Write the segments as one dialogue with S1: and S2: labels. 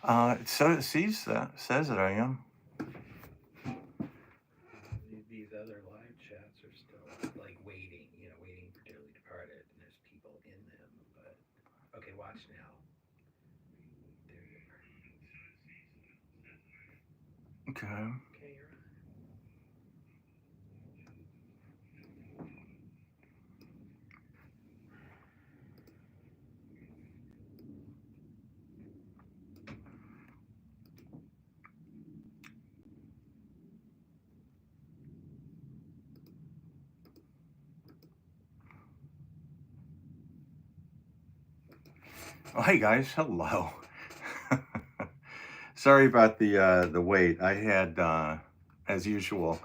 S1: So it sees that, says that I am.
S2: These other live chats are still like waiting, waiting for dearly departed, and there's people in them. But okay, watch now. There you are.
S1: Okay.
S2: Okay, you're on.
S1: Oh, hey guys, hello. Sorry about the wait. I had, as usual,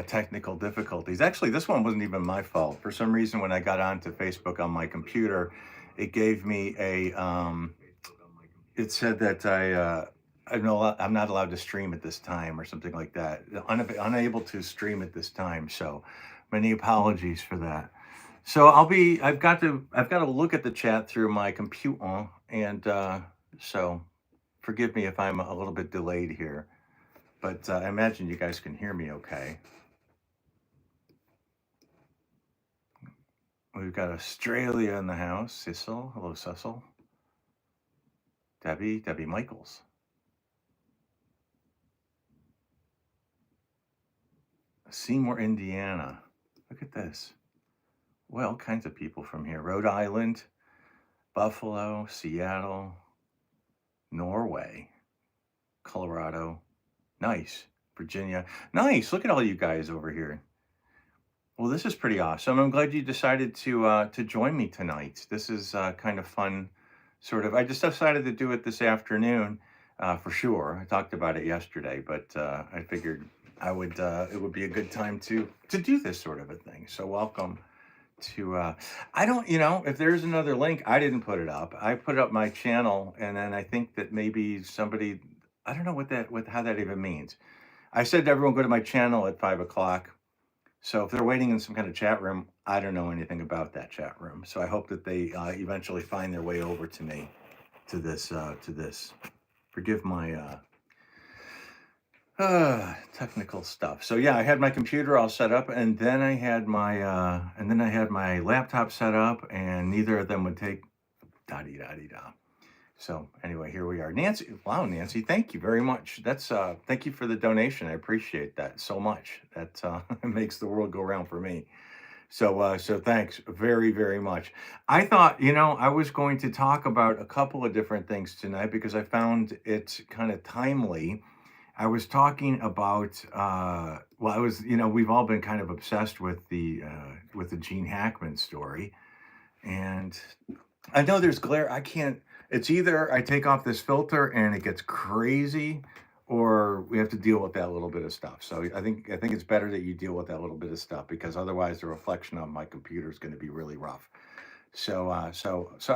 S1: technical difficulties. Actually, this one wasn't even my fault. For some reason, when I got onto Facebook on my computer, it gave me a. It said that I'm not allowed to stream at this time or something like that. Unable to stream at this time. So, many apologies for that. So I've got to look at the chat through my computer, and so forgive me if I'm a little bit delayed here, but I imagine you guys can hear me okay. We've got Australia in the house. Cecil, hello, Cecil. Debbie Michaels. Seymour, Indiana. Look at this. Well, all kinds of people from here. Rhode Island, Buffalo, Seattle, Norway, Colorado. Nice. Virginia. Nice. Look at all you guys over here. Well, this is pretty awesome. I'm glad you decided to join me tonight. This is kind of fun, sort of. I just decided to do it this afternoon, for sure. I talked about it yesterday, but I figured I would. It would be a good time to do this sort of a thing. So welcome to. I don't. If there's another link, I didn't put it up. I put up my channel, and then I think that maybe somebody. I don't know what how that even means. I said to everyone go to my channel at 5 o'clock. So if they're waiting in some kind of chat room, I don't know anything about that chat room. So I hope that they eventually find their way over to me to this. Forgive my technical stuff. So yeah, I had my computer all set up, and then I had my laptop set up, and neither of them would take da di da di da. So anyway, here we are. Nancy, wow, Nancy, thank you very much. That's thank you for the donation. I appreciate that so much. That makes the world go round for me. So thanks very, very much. I thought, I was going to talk about a couple of different things tonight because I found it kind of timely. I was talking about, well, I was, we've all been kind of obsessed with the Gene Hackman story, and I know there's glare. I can't. It's either I take off this filter and it gets crazy, or we have to deal with that little bit of stuff. So I think it's better that you deal with that little bit of stuff because otherwise the reflection on my computer is going to be really rough. So I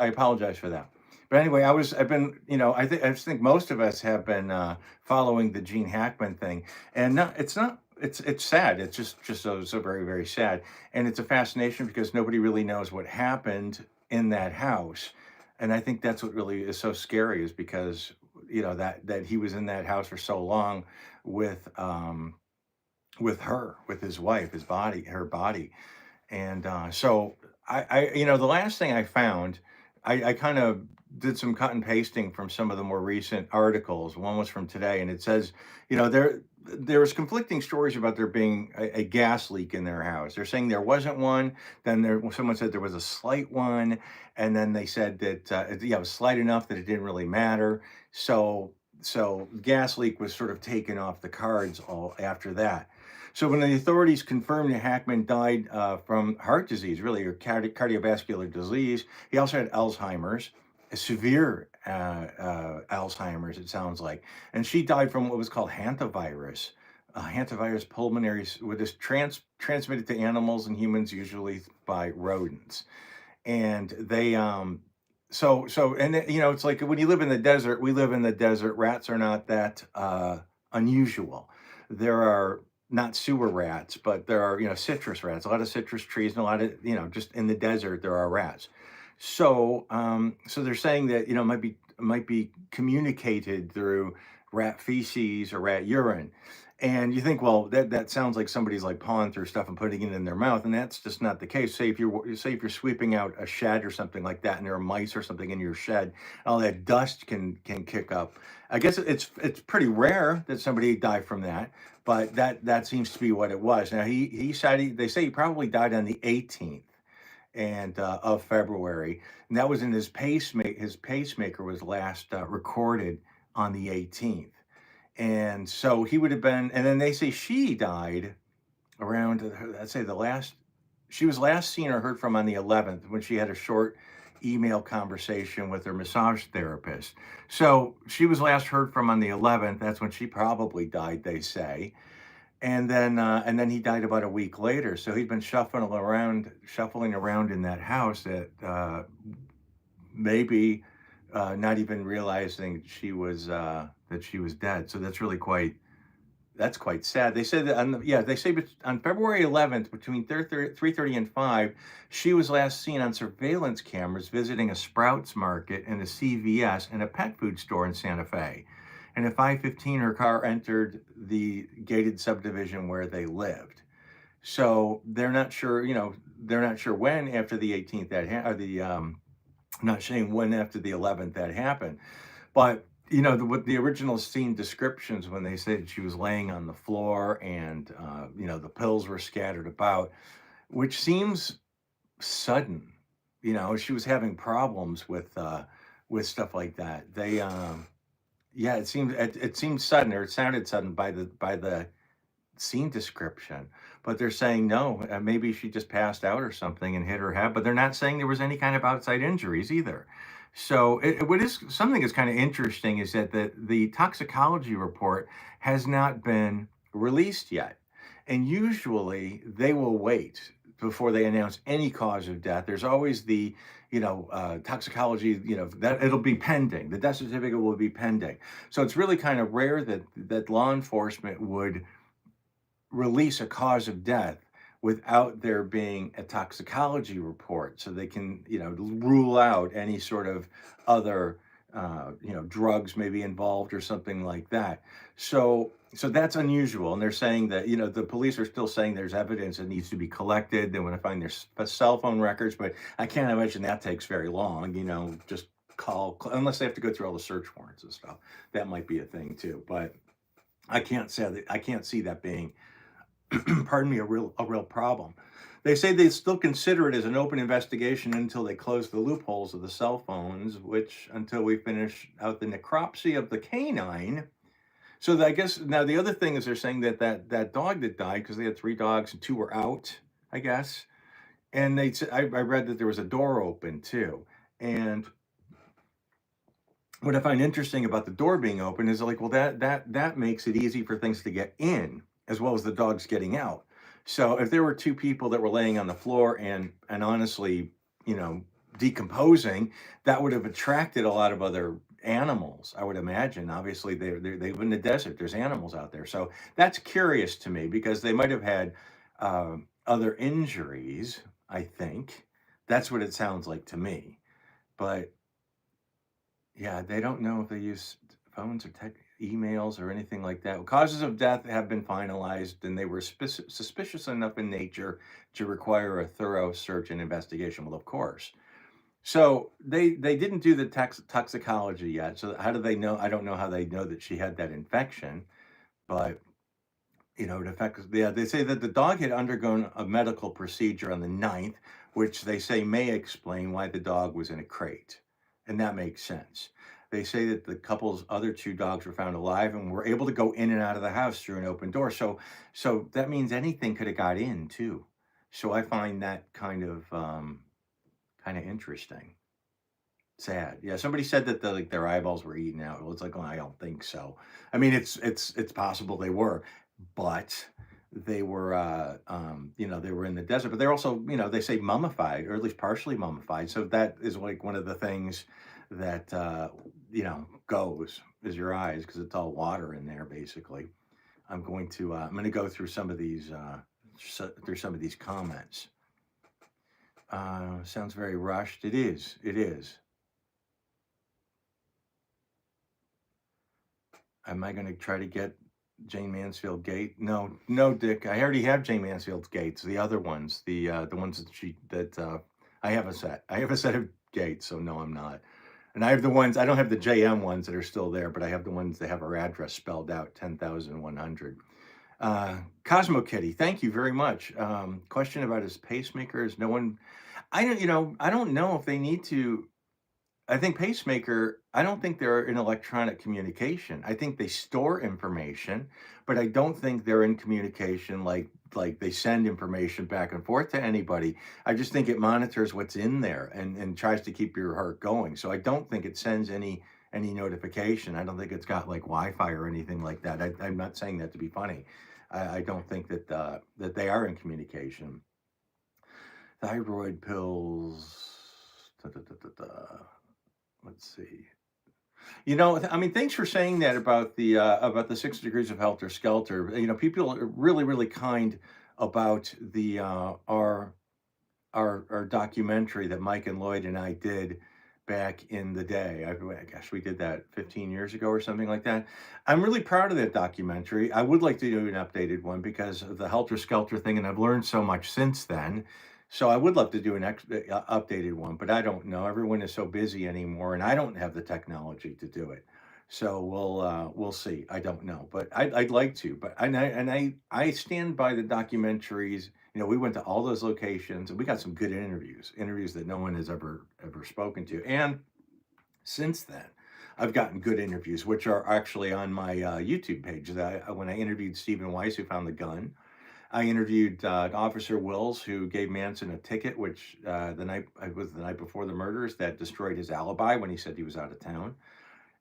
S1: apologize for that. But anyway, I've been, I just think most of us have been following the Gene Hackman thing, and it's not. It's sad. It's just so very very sad, and it's a fascination because nobody really knows what happened in that house, and I think that's what really is so scary is because that he was in that house for so long with with her, with his wife, her body, and so the last thing I found, I kind of did some cut and pasting from some of the more recent articles. One was from today, and it says, there was conflicting stories about there being a gas leak in their house. They're saying there wasn't one. Then someone said there was a slight one, and then they said that it was slight enough that it didn't really matter. So gas leak was sort of taken off the cards all after that. So when the authorities confirmed that Hackman died from heart disease, really, or cardiovascular disease, he also had Alzheimer's, a severe Alzheimer's, it sounds like. And she died from what was called hantavirus. Hantavirus pulmonaris, which is transmitted to animals and humans, usually by rodents. And they, and it's like when you live in the desert, we live in the desert. Rats are not that unusual. There are not sewer rats, but there are, citrus rats, a lot of citrus trees, and a lot of, just in the desert, there are rats. So they're saying that, it might be might be communicated through rat feces or rat urine. And you think, well, that sounds like somebody's like pawing through stuff and putting it in their mouth, and that's just not the case. Say if you're sweeping out a shed or something like that, and there are mice or something in your shed, all that dust can kick up. I guess it's pretty rare that somebody died from that, but that seems to be what it was. Now he said they say he probably died on the 18th and of February, and that was in his pacemaker. His pacemaker was last recorded on the 18th, and so he would have been. And then they say she died around. I'd say the last. She was last seen or heard from on the 11th when she had a short email conversation with her massage therapist. So she was last heard from on the 11th. That's when she probably died, they say. And then he died about a week later. So he'd been shuffling around in that house that maybe not even realizing that she was dead. So that's quite sad. They said that they say on February 11th between 3:30 and 5, she was last seen on surveillance cameras visiting a Sprouts Market and a CVS and a pet food store in Santa Fe. And at 5:15, her car entered the gated subdivision where they lived. So they're not sure when after the 18th or not saying when after the 11th that happened. But what the original scene descriptions when they said she was laying on the floor and the pills were scattered about, which seems sudden. She was having problems with stuff like that. Yeah, it seemed sudden, or it sounded sudden by the scene description, but they're saying no, maybe she just passed out or something and hit her head, but they're not saying there was any kind of outside injuries either. So what is something that's kind of interesting is that the toxicology report has not been released yet. And usually they will wait before they announce any cause of death. There's always the, toxicology, that it'll be pending. The death certificate will be pending. So it's really kind of rare that law enforcement would release a cause of death without there being a toxicology report so they can rule out any sort of other drugs may be involved or something like that. So that's unusual, and they're saying that the police are still saying there's evidence that needs to be collected. They want to find their cell phone records, but I can't imagine that takes very long. Just call unless they have to go through all the search warrants and stuff. That might be a thing too, but I can't see that being pardon me, a real problem. They say they still consider it as an open investigation until they close the loopholes of the cell phones, which until we finish out the necropsy of the canine. So I guess now the other thing is they're saying that dog that died, because they had three dogs and two were out, I guess. And I read that there was a door open too. And what I find interesting about the door being open is like, well, that makes it easy for things to get in as well as the dogs getting out. So if there were two people that were laying on the floor and honestly, you know, decomposing, that would have attracted a lot of other animals. I would imagine. Obviously, they live in the desert. There's animals out there, so that's curious to me because they might have had other injuries. I think that's what it sounds like to me, but yeah, they don't know if they use phones or emails or anything like that. Causes of death have been finalized, and they were suspicious enough in nature to require a thorough search and investigation. Well, of course. So they didn't do the toxicology yet. So how do they know? I don't know how they know that she had that infection, but it affects. Yeah, they say that the dog had undergone a medical procedure on the 9th, which they say may explain why the dog was in a crate. And that makes sense. They say that the couple's other two dogs were found alive and were able to go in and out of the house through an open door. So that means anything could have got in too. So I find that kind of interesting. Sad. Yeah, somebody said that like their eyeballs were eaten out. Well, it's like, well, I don't think so. I mean, it's possible they were, but they were they were in the desert, but they're also, they say mummified or at least partially mummified. So that is like one of the things that goes is your eyes because it's all water in there basically. I'm going to go through some of these through some of these comments. Sounds very rushed. It is. It is. Am I going to try to get Jane Mansfield gate? No, no, Dick. I already have Jane Mansfield's gates. The other ones, the ones that I have a set. I have a set of gates. So no, I'm not. And I have the ones. I don't have the JM ones that are still there, but I have the ones that have her address spelled out, 10,100. Cosmo Kitty, thank you very much. Question about his pacemakers. No one. I don't. I don't know if they need to. I think pacemaker, I don't think they're in electronic communication. I think they store information, but I don't think they're in communication like they send information back and forth to anybody. I just think it monitors what's in there and tries to keep your heart going. So I don't think it sends any notification. I don't think it's got like Wi-Fi or anything like that. I'm not saying that to be funny. I don't think that they are in communication. Thyroid pills. Da, da, da, da, da. Let's see. I mean, thanks for saying that about the 6 degrees of helter skelter. People are really, really kind about the our documentary that Mike and Lloyd and I did back in the day. Gosh, we did that 15 years ago or something like that. I'm really proud of that documentary. I would like to do an updated one because of the helter skelter thing, and I've learned so much since then. So I would love to do an updated one, but I don't know. Everyone is so busy anymore, and I don't have the technology to do it. So we'll see. I don't know, but I'd like to. But I stand by the documentaries. We went to all those locations and we got some good interviews that no one has ever spoken to. And since then, I've gotten good interviews, which are actually on my YouTube page. When I interviewed Stephen Weiss, who found the gun, I interviewed Officer Wills, who gave Manson a ticket, which the night it was the night before the murders that destroyed his alibi when he said he was out of town.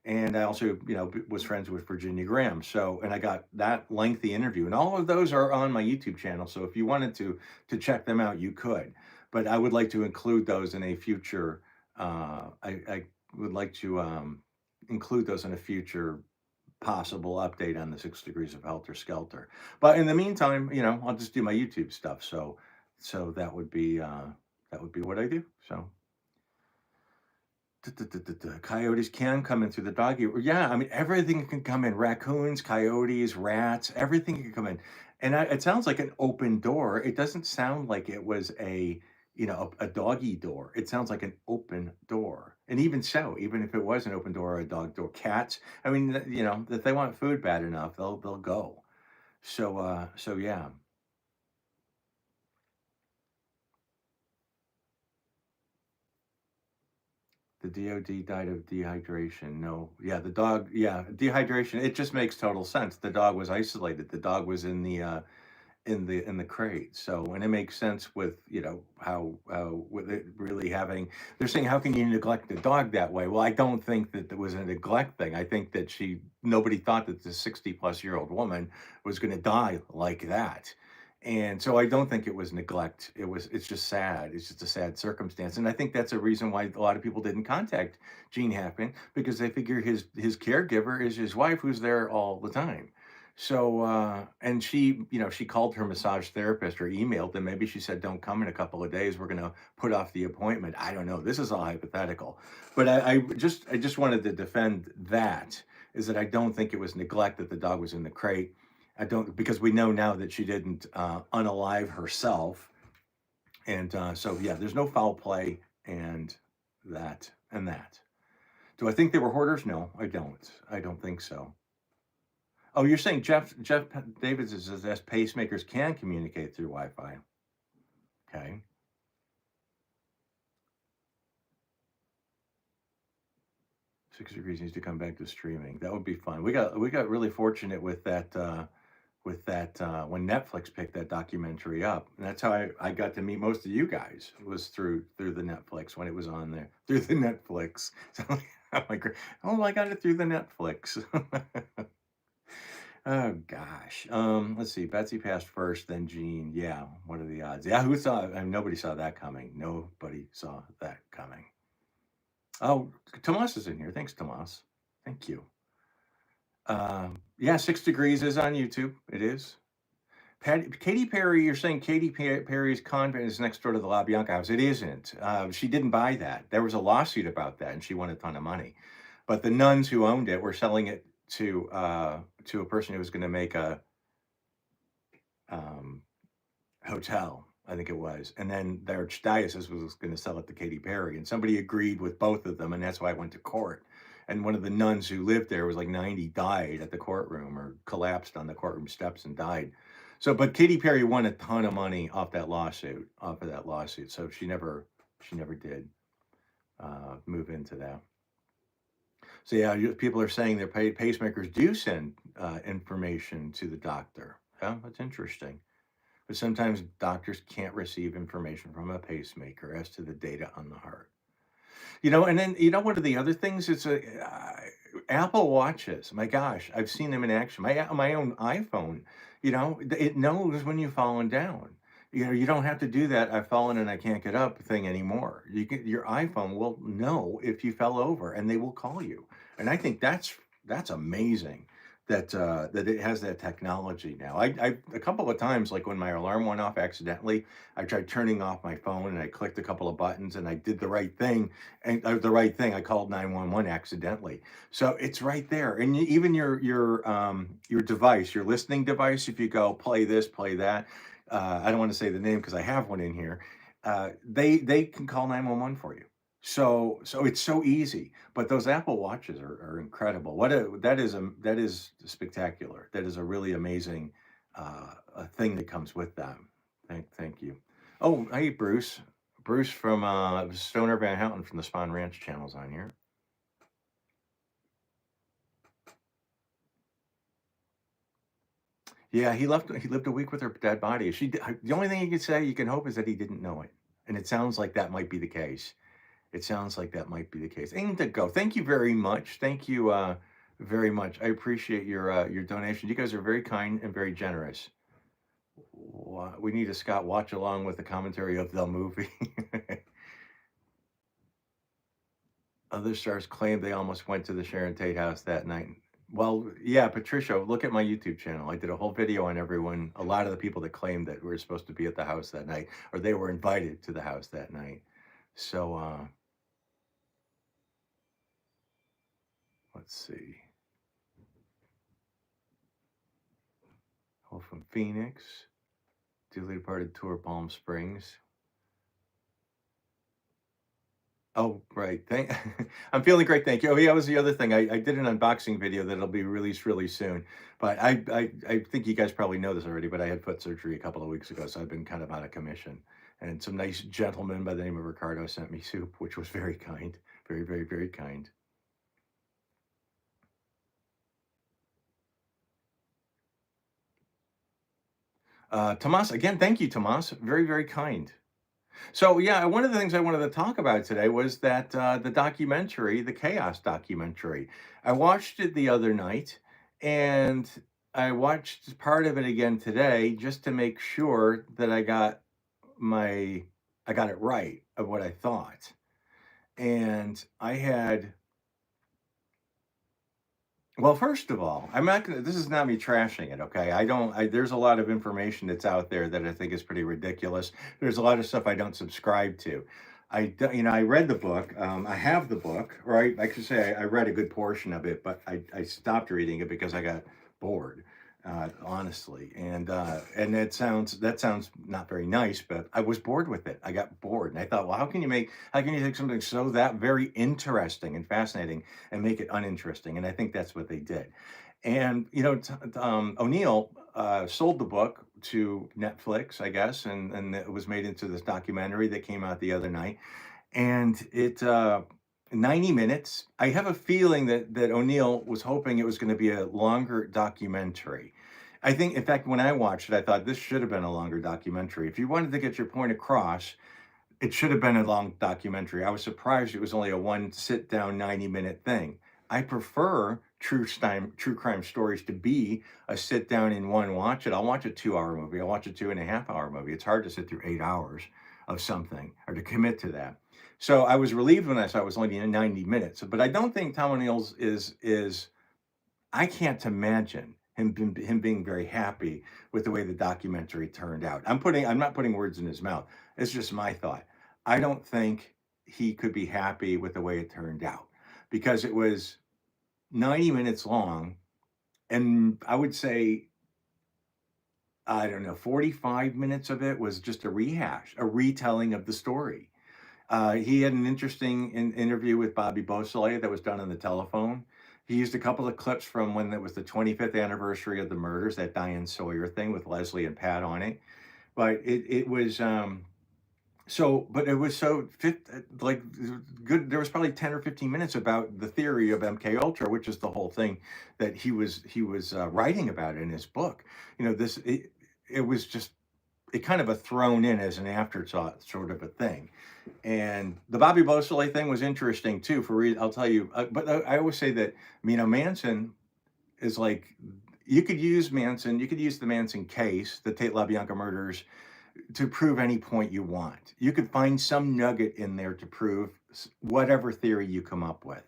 S1: And I also, was friends with Virginia Graham. So, and I got that lengthy interview, and all of those are on my YouTube channel. So, if you wanted to check them out, you could. But I would like to include those in a future. I would like to include those in a future possible update on the 6 degrees of helter skelter. But in the meantime, I'll just do my YouTube stuff. So that would be what I do. So. Coyotes can come in through the doggy. Yeah, I mean everything can come in. Raccoons, coyotes, rats, everything can come in. And it sounds like an open door. It doesn't sound like it was a doggy door. It sounds like an open door. And even so, even if it was an open door or a dog door, cats. I mean, if they want food bad enough, they'll go. So yeah. The DOD died of dehydration. No, yeah, the dog, yeah, dehydration. It just makes total sense. The dog was isolated. The dog was in the crate. So, and it makes sense with how with it really having. They're saying, how can you neglect the dog that way? Well, I don't think that it was a neglect thing. I think that nobody thought that the 60-plus-year-old woman was going to die like that. And so I don't think it was neglect. It's just sad. It's just a sad circumstance. And I think that's a reason why a lot of people didn't contact Gene Hackman, because they figure his caregiver is his wife, who's there all the time. So and she called her massage therapist or emailed them. Maybe she said, don't come in a couple of days. We're gonna put off the appointment. I don't know. This is all hypothetical. But I just wanted to defend that, is that I don't think it was neglect that the dog was in the crate. I don't, because we know now that she didn't unalive herself, and so yeah, there's no foul play, and that. Do I think they were hoarders? No, I don't. I don't think so. Oh, you're saying Jeff Davis says that pacemakers can communicate through Wi-Fi. Okay. 6 degrees needs to come back to streaming. That would be fun. We got really fortunate with that when Netflix picked that documentary up. And that's how I got to meet most of you guys, was through the Netflix when it was on there. Through the Netflix. So I'm like, oh, I got it through the Netflix. Oh gosh. Let's see. Betsy passed first, then Gene. Yeah. What are the odds? Yeah. Who saw? Nobody saw that coming. Nobody saw that coming. Oh, Tomas is in here. Thanks, Tomas. Thank you. Yeah, 6 degrees is on YouTube. It is. Katy Perry, you're saying Katy Perry's convent is next door to the LaBianca house. It isn't. She didn't buy that. There was a lawsuit about that, and she won a ton of money. But the nuns who owned it were selling it to a person who was going to make a um, hotel, I think it was, and then their archdiocese was going to sell it to Katy Perry, and somebody agreed with both of them, and that's why I went to court. And one of the nuns who lived there was like 90, died at the courtroom or collapsed on the courtroom steps and died. So, but Katy Perry won a ton of money off of that lawsuit. So she never did move into that. So yeah, people are saying their pacemakers do send information to the doctor. Yeah, that's interesting. But sometimes doctors can't receive information from a pacemaker as to the data on the heart. And then one of the other things is Apple Watches. My gosh, I've seen them in action. My own iPhone. It knows when you've fallen down. You don't have to do that "I've fallen and I can't get up" thing anymore. Your iPhone will know if you fell over, and they will call you. And I think that's amazing that it has that technology now. I a couple of times, like when my alarm went off accidentally, I tried turning off my phone and I clicked a couple of buttons and I did the right thing, and the right thing. I called 911 accidentally. So it's right there. And even your device, your listening device, if you go play this, play that, I don't want to say the name because I have one in here. They can call 911 for you. So it's so easy. But those Apple Watches are incredible. That is spectacular. That is a really amazing a thing that comes with them. Thank you. Oh, hey Bruce. Bruce from Stoner Van Houten from the Spawn Ranch channels on here. Yeah, he lived a week with her dead body. The only thing you could say, you can hope, is that he didn't know it. And it sounds like that might be the case. It sounds like that might be the case. Indigo, thank you very much. Thank you very much. I appreciate your donation. You guys are very kind and very generous. We need a Scott watch along with the commentary of the movie. Other stars claim they almost went to the Sharon Tate house that night. Well, yeah, Patricia, look at my YouTube channel. I did a whole video on everyone, a lot of the people that claimed that we were supposed to be at the house that night, or they were invited to the house that night. So, let's see. Oh, from Phoenix, dearly departed tour Palm Springs. Oh, right. I'm feeling great. Thank you. Oh, yeah, that was the other thing. I did an unboxing video that'll be released really soon. But I think you guys probably know this already, but I had foot surgery a couple of weeks ago, so I've been kind of out of commission. And some nice gentleman by the name of Ricardo sent me soup, which was very kind. Very, very, very kind. Tomas, again, thank you, Tomas. Very, very kind. So yeah, one of the things I wanted to talk about today was that the documentary, the Chaos documentary. I watched it the other night, and I watched part of it again today just to make sure that my I got it right of what I thought. And I had well, first of all, I'm not gonna. This is not me trashing it, okay? I don't. There's a lot of information that's out there that I think is pretty ridiculous. There's a lot of stuff I don't subscribe to. I read the book. I have the book, right? I could say I read a good portion of it, but I stopped reading it because I got bored, honestly. And that sounds not very nice, but I was bored with it. I got bored, and I thought, well, how can you take something so that very interesting and fascinating and make it uninteresting? And I think that's what they did. And O'Neill sold the book to Netflix, I guess, and it was made into this documentary that came out the other night. And 90 minutes. I have a feeling that O'Neill was hoping it was going to be a longer documentary. I think, in fact, when I watched it, I thought this should have been a longer documentary. If you wanted to get your point across, it should have been a long documentary. I was surprised it was only a one sit down 90-minute thing. I prefer true crime stories to be a sit down in one watch it. I'll watch a 2 hour movie. I'll watch a 2.5 hour movie. It's hard to sit through 8 hours of something or to commit to that. So I was relieved when I saw it was only 90 minutes. But I don't think Tom O'Neill's is I can't imagine him being very happy with the way the documentary turned out. I'm not putting words in his mouth. It's just my thought. I don't think he could be happy with the way it turned out because it was 90 minutes long And I would say, I don't know, 45 minutes of it was just a rehash, a retelling of the story. He had an interesting interview with Bobby Beausoleil that was done on the telephone. He used a couple of clips from when it was the 25th anniversary of the murders, that Diane Sawyer thing with Leslie and Pat on it. But it was but it was like good. There was probably 10 or 15 minutes about the theory of MK Ultra, which is the whole thing that he was writing about in his book. You know, it was just it kind of a thrown in as an afterthought sort of a thing. And the Bobby Beausoleil thing was interesting too. I'll tell you, but I always say that Manson is like you could use Manson, you could use the Manson case, the Tate LaBianca murders, to prove any point you want. You could find some nugget in there to prove whatever theory you come up with.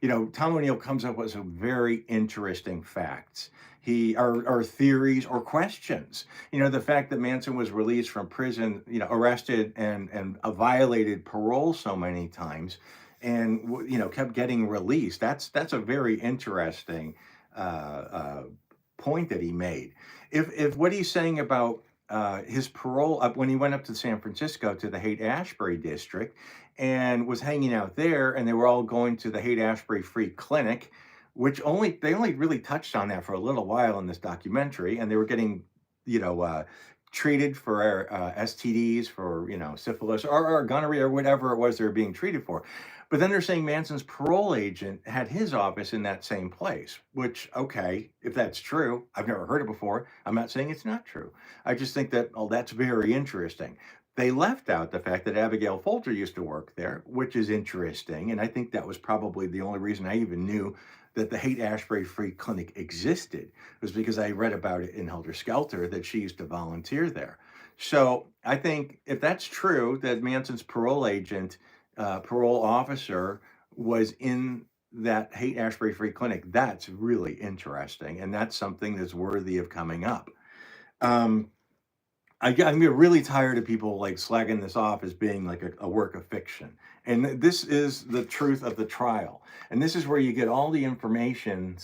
S1: You know, Tom O'Neill comes up with some very interesting facts. Or theories or questions. You know, the fact that Manson was released from prison, you know, arrested and violated parole so many times, and kept getting released. That's a very interesting uh, uh, point that he made. If what he's saying about his parole up when he went up to San Francisco to the Haight Ashbury district and was hanging out there, and they were all going to the Haight Ashbury Free Clinic, which they only really touched on that for a little while in this documentary, and they were getting, you know, treated for STDs, for syphilis or gonorrhea or whatever it was they were being treated for. But then they're saying Manson's parole agent had his office in that same place, which, okay, if that's true, I've never heard it before. I'm not saying it's not true. I just think that, oh, that's very interesting. They left out the fact that Abigail Folger used to work there, which is interesting. And I think that was probably the only reason I even knew that the Haight Ashbury Free Clinic existed, was because I read about it in Helter Skelter that she used to volunteer there. So I think if that's true, that Manson's parole agent, parole officer was in that Haight Ashbury Free Clinic, that's really interesting. And that's something that's worthy of coming up. Um, I'm getting really tired of people like slagging this off as being like a work of fiction. And this is the truth of the trial. And this is where you get all the information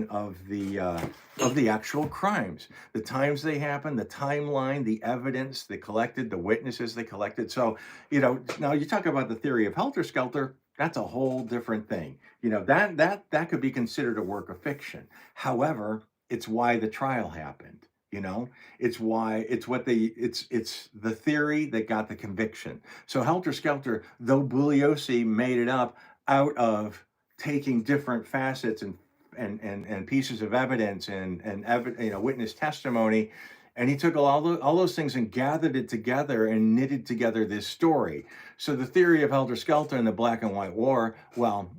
S1: of the actual crimes, the times they happened, the timeline, the evidence they collected, the witnesses they collected. So, now you talk about the theory of helter skelter. That's a whole different thing. That could be considered a work of fiction. However, it's why the trial happened. You know, it's the theory that got the conviction. So Helter Skelter, though Bugliosi made it up out of taking different facets and pieces of evidence and witness testimony, and he took all those things and gathered it together and knitted together this story. So the theory of Helter Skelter and the Black and White War, well,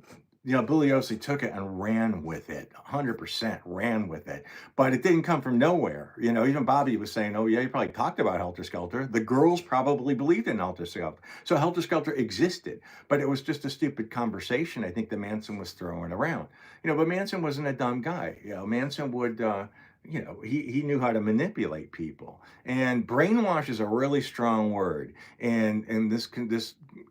S1: Bugliosi took it and ran with it, 100% ran with it. But it didn't come from nowhere. Even Bobby was saying, oh, yeah, you probably talked about Helter Skelter. The girls probably believed in Helter Skelter. So Helter Skelter existed, but it was just a stupid conversation I think that Manson was throwing around. But Manson wasn't a dumb guy. Manson would, he knew how to manipulate people. And brainwash is a really strong word. And this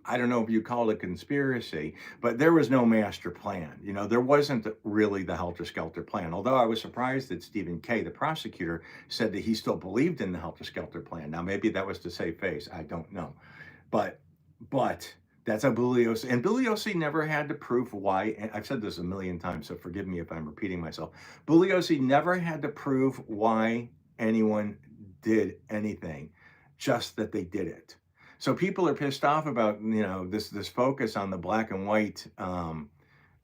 S1: I don't know if you call it a conspiracy, but there was no master plan. There wasn't really the Helter Skelter plan. Although I was surprised that Stephen Kay, the prosecutor, said that he still believed in the Helter Skelter plan. Now, maybe that was to save face. I don't know. But that's how Bugliosi, and Bugliosi never had to prove why. And I've said this a million times, so forgive me if I'm repeating myself. Bugliosi never had to prove why anyone did anything, just that they did it. So people are pissed off about this focus on the black and white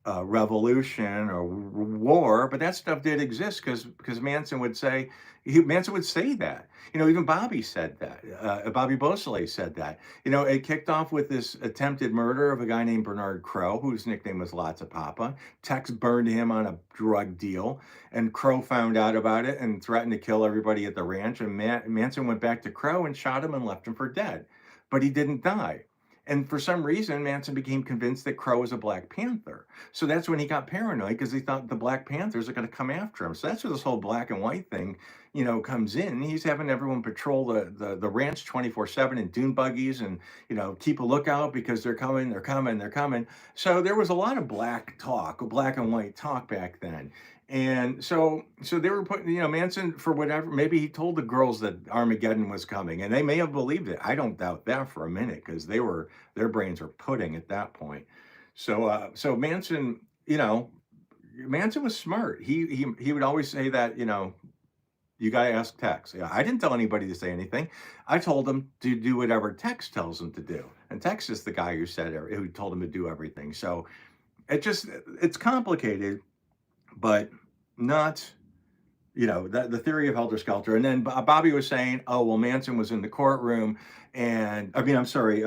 S1: revolution or war, but that stuff did exist because Manson would say that. Even Bobby said that. Bobby Beausoleil said that. It kicked off with this attempted murder of a guy named Bernard Crow, whose nickname was Lots of Papa. Tex burned him on a drug deal, and Crow found out about it and threatened to kill everybody at the ranch. And Manson went back to Crow and shot him and left him for dead, but he didn't die. And for some reason, Manson became convinced that Crow was a Black Panther. So that's when he got paranoid, because he thought the Black Panthers are going to come after him. So that's where this whole black and white thing, comes in. He's having everyone patrol the ranch 24/7 in dune buggies and, keep a lookout because they're coming. So there was a lot of black and white talk back then. And so they were putting, Manson, for whatever, maybe he told the girls that Armageddon was coming, and they may have believed it. I don't doubt that for a minute, because their brains were pudding at that point. So Manson, Manson was smart. He would always say that, you got to ask Tex. Yeah, I didn't tell anybody to say anything. I told him to do whatever Tex tells him to do, and Tex is the guy who told him to do everything. So it's complicated, but not, that the theory of helter skelter. And then Bobby was saying, oh well, Manson was in the courtroom, and I mean, I'm sorry,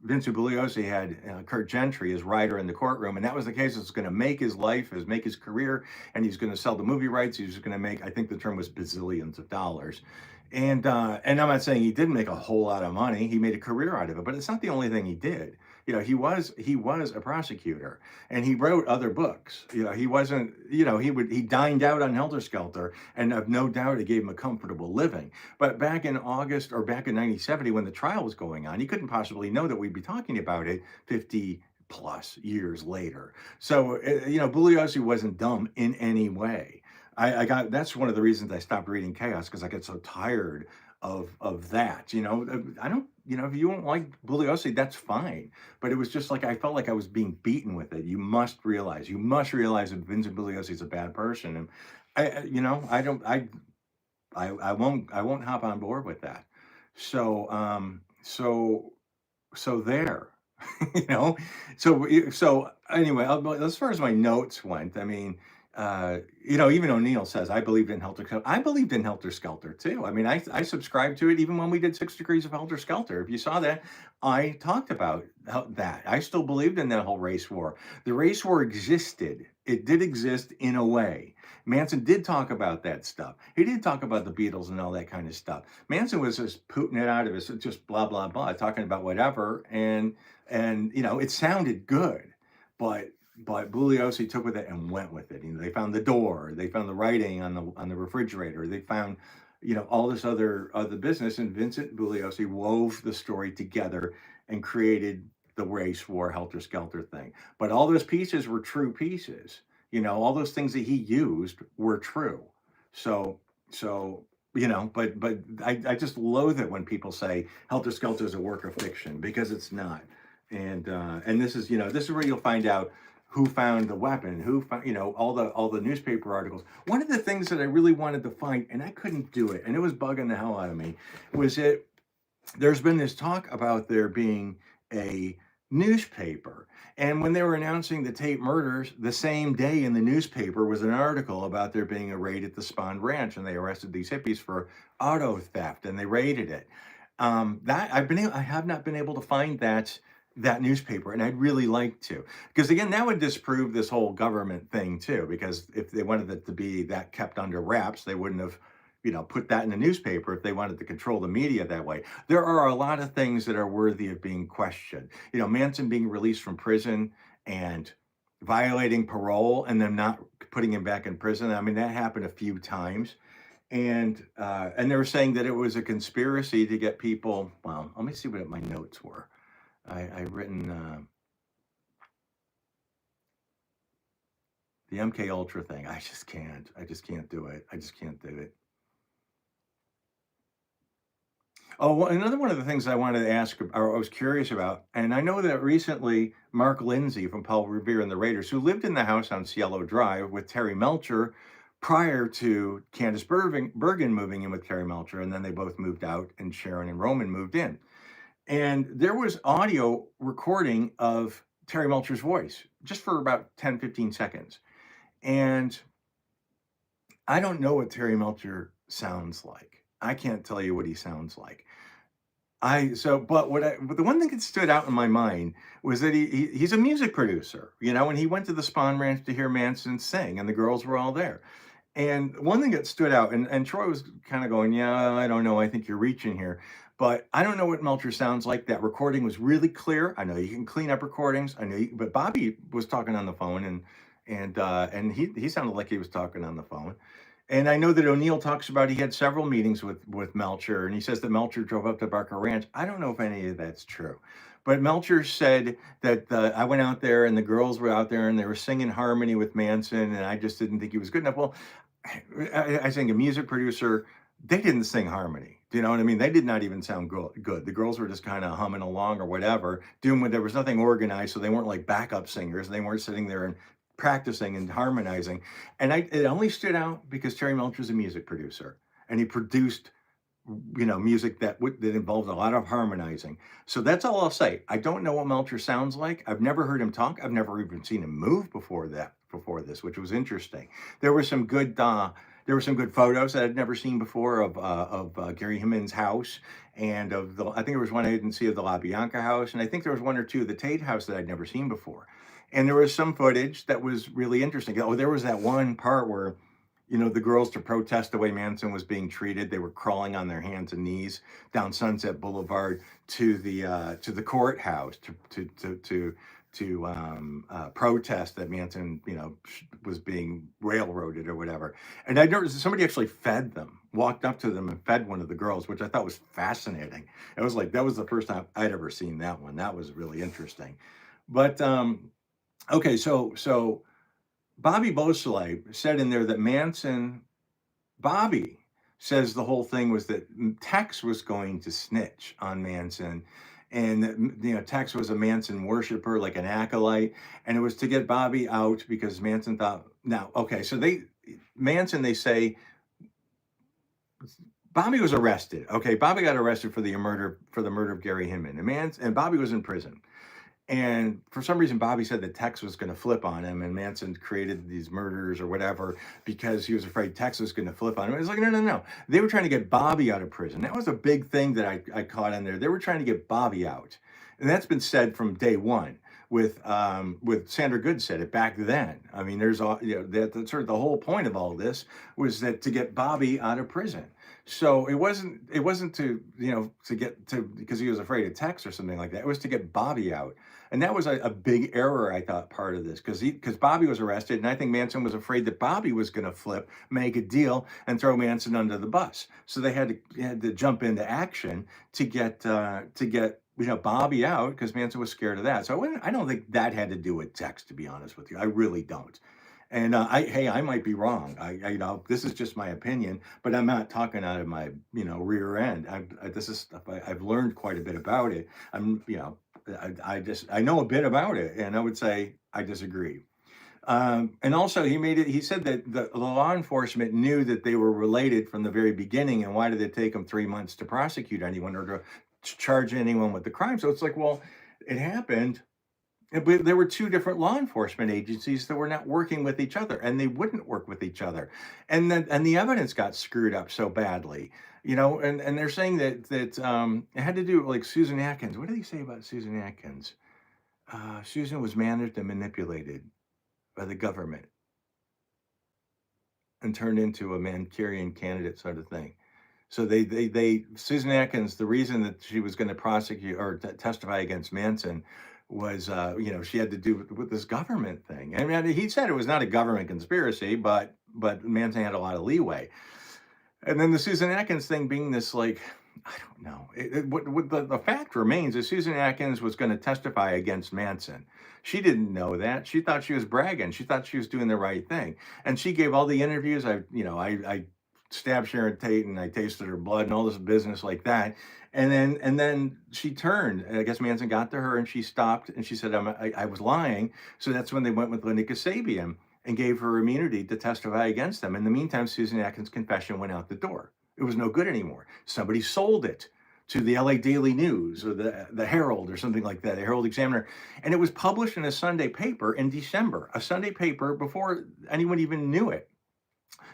S1: Vincent Bugliosi had Kurt Gentry as writer in the courtroom, and that was the case. It's going to make his life, make his career, and he's going to sell the movie rights. He's going to make, I think the term was bazillions of dollars. And I'm not saying he didn't make a whole lot of money. He made a career out of it, but it's not the only thing he did. He was a prosecutor, and he wrote other books. He wasn't, he dined out on Helter Skelter, and I've no doubt it gave him a comfortable living. But back in August, or back in 1970, when the trial was going on, he couldn't possibly know that we'd be talking about it 50 plus years later. So, Bugliosi wasn't dumb in any way. That's one of the reasons I stopped reading Chaos, because I get so tired of that. I don't, if you don't like Bugliosi, that's fine. But it was just like, I felt like I was being beaten with it. You must realize that Vincent Bugliosi is a bad person. And I don't, I won't hop on board with that. So, so there, you know. So anyway, as far as my notes went, I mean, even O'Neill says I believed in Helter Skelter. I believed in Helter Skelter too. I mean, I subscribed to it even when we did 6 Degrees of Helter Skelter. If you saw that, I talked about that. I still believed in that whole race war. The race war existed. It did exist in a way. Manson did talk about that stuff. He did talk about the Beatles and all that kind of stuff. Manson was just putting it out of his, just blah blah blah, talking about whatever, and it sounded good, but Bugliosi took with it and went with it. They found the door, they found the writing on the refrigerator, they found all this other business, and Vincent Bugliosi wove the story together and created the race war Helter Skelter thing. But all those pieces were true pieces. All those things that he used were true. So but I just loathe it when people say Helter Skelter is a work of fiction, because it's not. And this is where you'll find out who found the weapon, who found, all the newspaper articles. One of the things that I really wanted to find, and I couldn't do it, and it was bugging the hell out of me, was that there's been this talk about there being a newspaper. And when they were announcing the Tate murders, the same day in the newspaper was an article about there being a raid at the Spahn Ranch, and they arrested these hippies for auto theft, and they raided it. That I have not been able to find that newspaper, and I'd really like to, because again, that would disprove this whole government thing too. Because if they wanted it to be that kept under wraps, they wouldn't have put that in the newspaper if they wanted to control the media that way. There are a lot of things that are worthy of being questioned. Manson being released from prison and violating parole, and then not putting him back in prison. I mean, that happened a few times. And they were saying that it was a conspiracy to get people. Well, let me see what my notes were. I've written the MK Ultra thing. I just can't do it. I just can't do it. Oh, well, another one of the things I wanted to ask, or I was curious about, and I know that recently Mark Lindsay from Paul Revere and the Raiders, who lived in the house on Cielo Drive with Terry Melcher prior to Candace Bergen moving in with Terry Melcher, and then they both moved out, and Sharon and Roman moved in. And there was audio recording of Terry Melcher's voice just for about 10, 15 seconds. And I don't know what Terry Melcher sounds like. I can't tell you what he sounds like. But the one thing that stood out in my mind was that he's a music producer, and he went to the Spahn Ranch to hear Manson sing, and the girls were all there. And one thing that stood out, and Troy was kind of going, yeah, I don't know, I think you're reaching here. But I don't know what Melcher sounds like. That recording was really clear. I know you can clean up recordings. But Bobby was talking on the phone, and he sounded like he was talking on the phone. And I know that O'Neill talks about he had several meetings with Melcher, and he says that Melcher drove up to Barker Ranch. I don't know if any of that's true, But Melcher said that I went out there and the girls were out there and they were singing harmony with Manson, and I just didn't think he was good enough. Well, I think a music producer, they didn't sing harmony. Do you know what I mean? They did not even sound good. The girls were just kind of humming along or whatever, doing what there was nothing organized, so they weren't like backup singers. They weren't sitting there and practicing and harmonizing. And it only stood out because Terry Melcher's a music producer, and he produced music that involved a lot of harmonizing. So that's all I'll say. I don't know what Melcher sounds like. I've never heard him talk. I've never even seen him move before this, which was interesting. There were some good photos that I'd never seen before of Gary Himon's house, and I think there was one I didn't see of the La Bianca house, and I think there was one or two of the Tate house that I'd never seen before. And there was some footage that was really interesting. Oh, there was that one part where the girls, to protest the way Manson was being treated, they were crawling on their hands and knees down Sunset Boulevard to the courthouse to protest that Manson, was being railroaded or whatever. And I noticed somebody actually fed them, walked up to them and fed one of the girls, which I thought was fascinating. It was like that was the first time I'd ever seen that one. That was really interesting. But okay, so Bobby Beausoleil said in there that Bobby says the whole thing was that Tex was going to snitch on Manson, and that, Tex was a Manson worshiper, like an acolyte, and it was to get Bobby out because Manson thought. Now, okay, so they say Bobby was arrested. Okay, Bobby got arrested for the murder of Gary Hinman, and Bobby was in prison. And for some reason, Bobby said that Tex was going to flip on him, and Manson created these murders or whatever because he was afraid Tex was going to flip on him. It was like, no. They were trying to get Bobby out of prison. That was a big thing that I caught in there. They were trying to get Bobby out. And that's been said from day one. With Sandra Good said it back then. I mean, there's that's sort of the whole point of all this was that to get Bobby out of prison. So it wasn't to to get to because he was afraid of Tex or something like that. It was to get Bobby out. And that was a big error, I thought, part of this, because Bobby was arrested, and I think Manson was afraid that Bobby was going to flip, make a deal, and throw Manson under the bus. So they had to jump into action to get Bobby out because Manson was scared of that. So I don't think that had to do with Tex, to be honest with you. I really don't. And I might be wrong. This is just my opinion, but I'm not talking out of my rear end. This is stuff I've learned quite a bit about it. I know a bit about it, and I would say I disagree. And also, he said that the law enforcement knew that they were related from the very beginning, and why did it take them 3 months to prosecute anyone or to charge anyone with the crime? So it's like, well, it happened. But there were two different law enforcement agencies that were not working with each other, and they wouldn't work with each other, and the evidence got screwed up so badly, and they're saying that it had to do with like Susan Atkins. What did he say about Susan Atkins? Susan was managed and manipulated by the government and turned into a Manchurian candidate sort of thing. So Susan Atkins, the reason that she was going to prosecute or testify against Manson was, she had to do with this government thing. I mean, he said it was not a government conspiracy, but Manson had a lot of leeway. And then the Susan Atkins thing being this, like, I don't know. What the fact remains is Susan Atkins was going to testify against Manson. She didn't know that. She thought she was bragging. She thought she was doing the right thing. And she gave all the interviews. I stabbed Sharon Tate and I tasted her blood and all this business like that. And then she turned. And I guess Manson got to her and she stopped and she said, I was lying. So that's when they went with Linda Kasabian and gave her immunity to testify against them. In the meantime, Susan Atkins' confession went out the door. It was no good anymore. Somebody sold it to the LA Daily News or the Herald or something like that, the Herald Examiner. And it was published in a Sunday paper in December, a Sunday paper before anyone even knew it.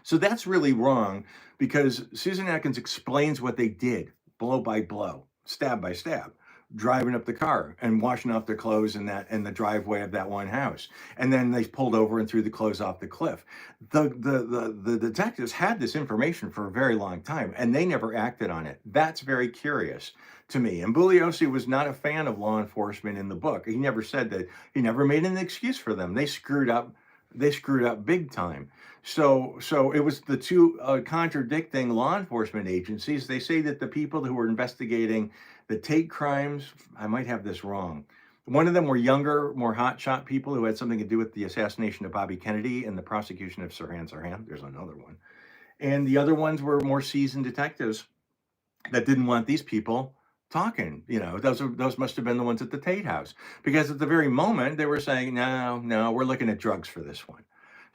S1: So that's really wrong because Susan Atkins explains what they did blow by blow, stab by stab, driving up the car and washing off their clothes in the driveway of that one house. And then they pulled over and threw the clothes off the cliff. The detectives had this information for a very long time and they never acted on it. That's very curious to me. And Bugliosi was not a fan of law enforcement in the book. He never said that. He never made an excuse for them. They screwed up big time. So it was the two contradicting law enforcement agencies. They say that the people who were investigating The Tate crimes, I might have this wrong. One of them were younger, more hotshot people who had something to do with the assassination of Bobby Kennedy and the prosecution of Sirhan Sirhan. There's another one. And the other ones were more seasoned detectives that didn't want these people talking. Those must have been the ones at the Tate House, because at the very moment they were saying, no, no, we're looking at drugs for this one.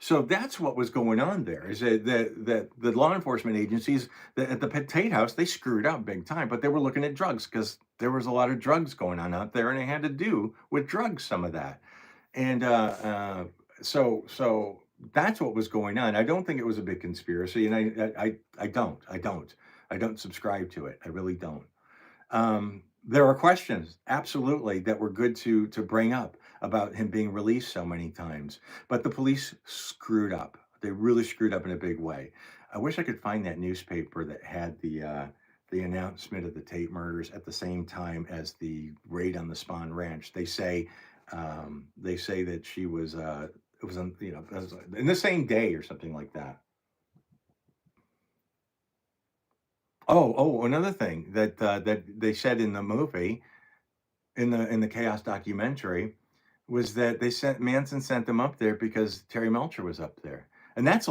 S1: So that's what was going on there. Is that the law enforcement agencies at the Tate House, they screwed up big time, but they were looking at drugs because there was a lot of drugs going on out there, and it had to do with drugs, some of that. And so that's what was going on. I don't think it was a big conspiracy, and I don't subscribe to it. I really don't. There are questions, absolutely, that were good to bring up about him being released so many times, but the police screwed up. They really screwed up in a big way. I wish I could find that newspaper that had the announcement of the Tate murders at the same time as the raid on the Spahn Ranch. They say that she was it was on, in the same day or something like that. Another thing that they said in the movie, in the Chaos documentary, was that Manson sent them up there because Terry Melcher was up there, and that's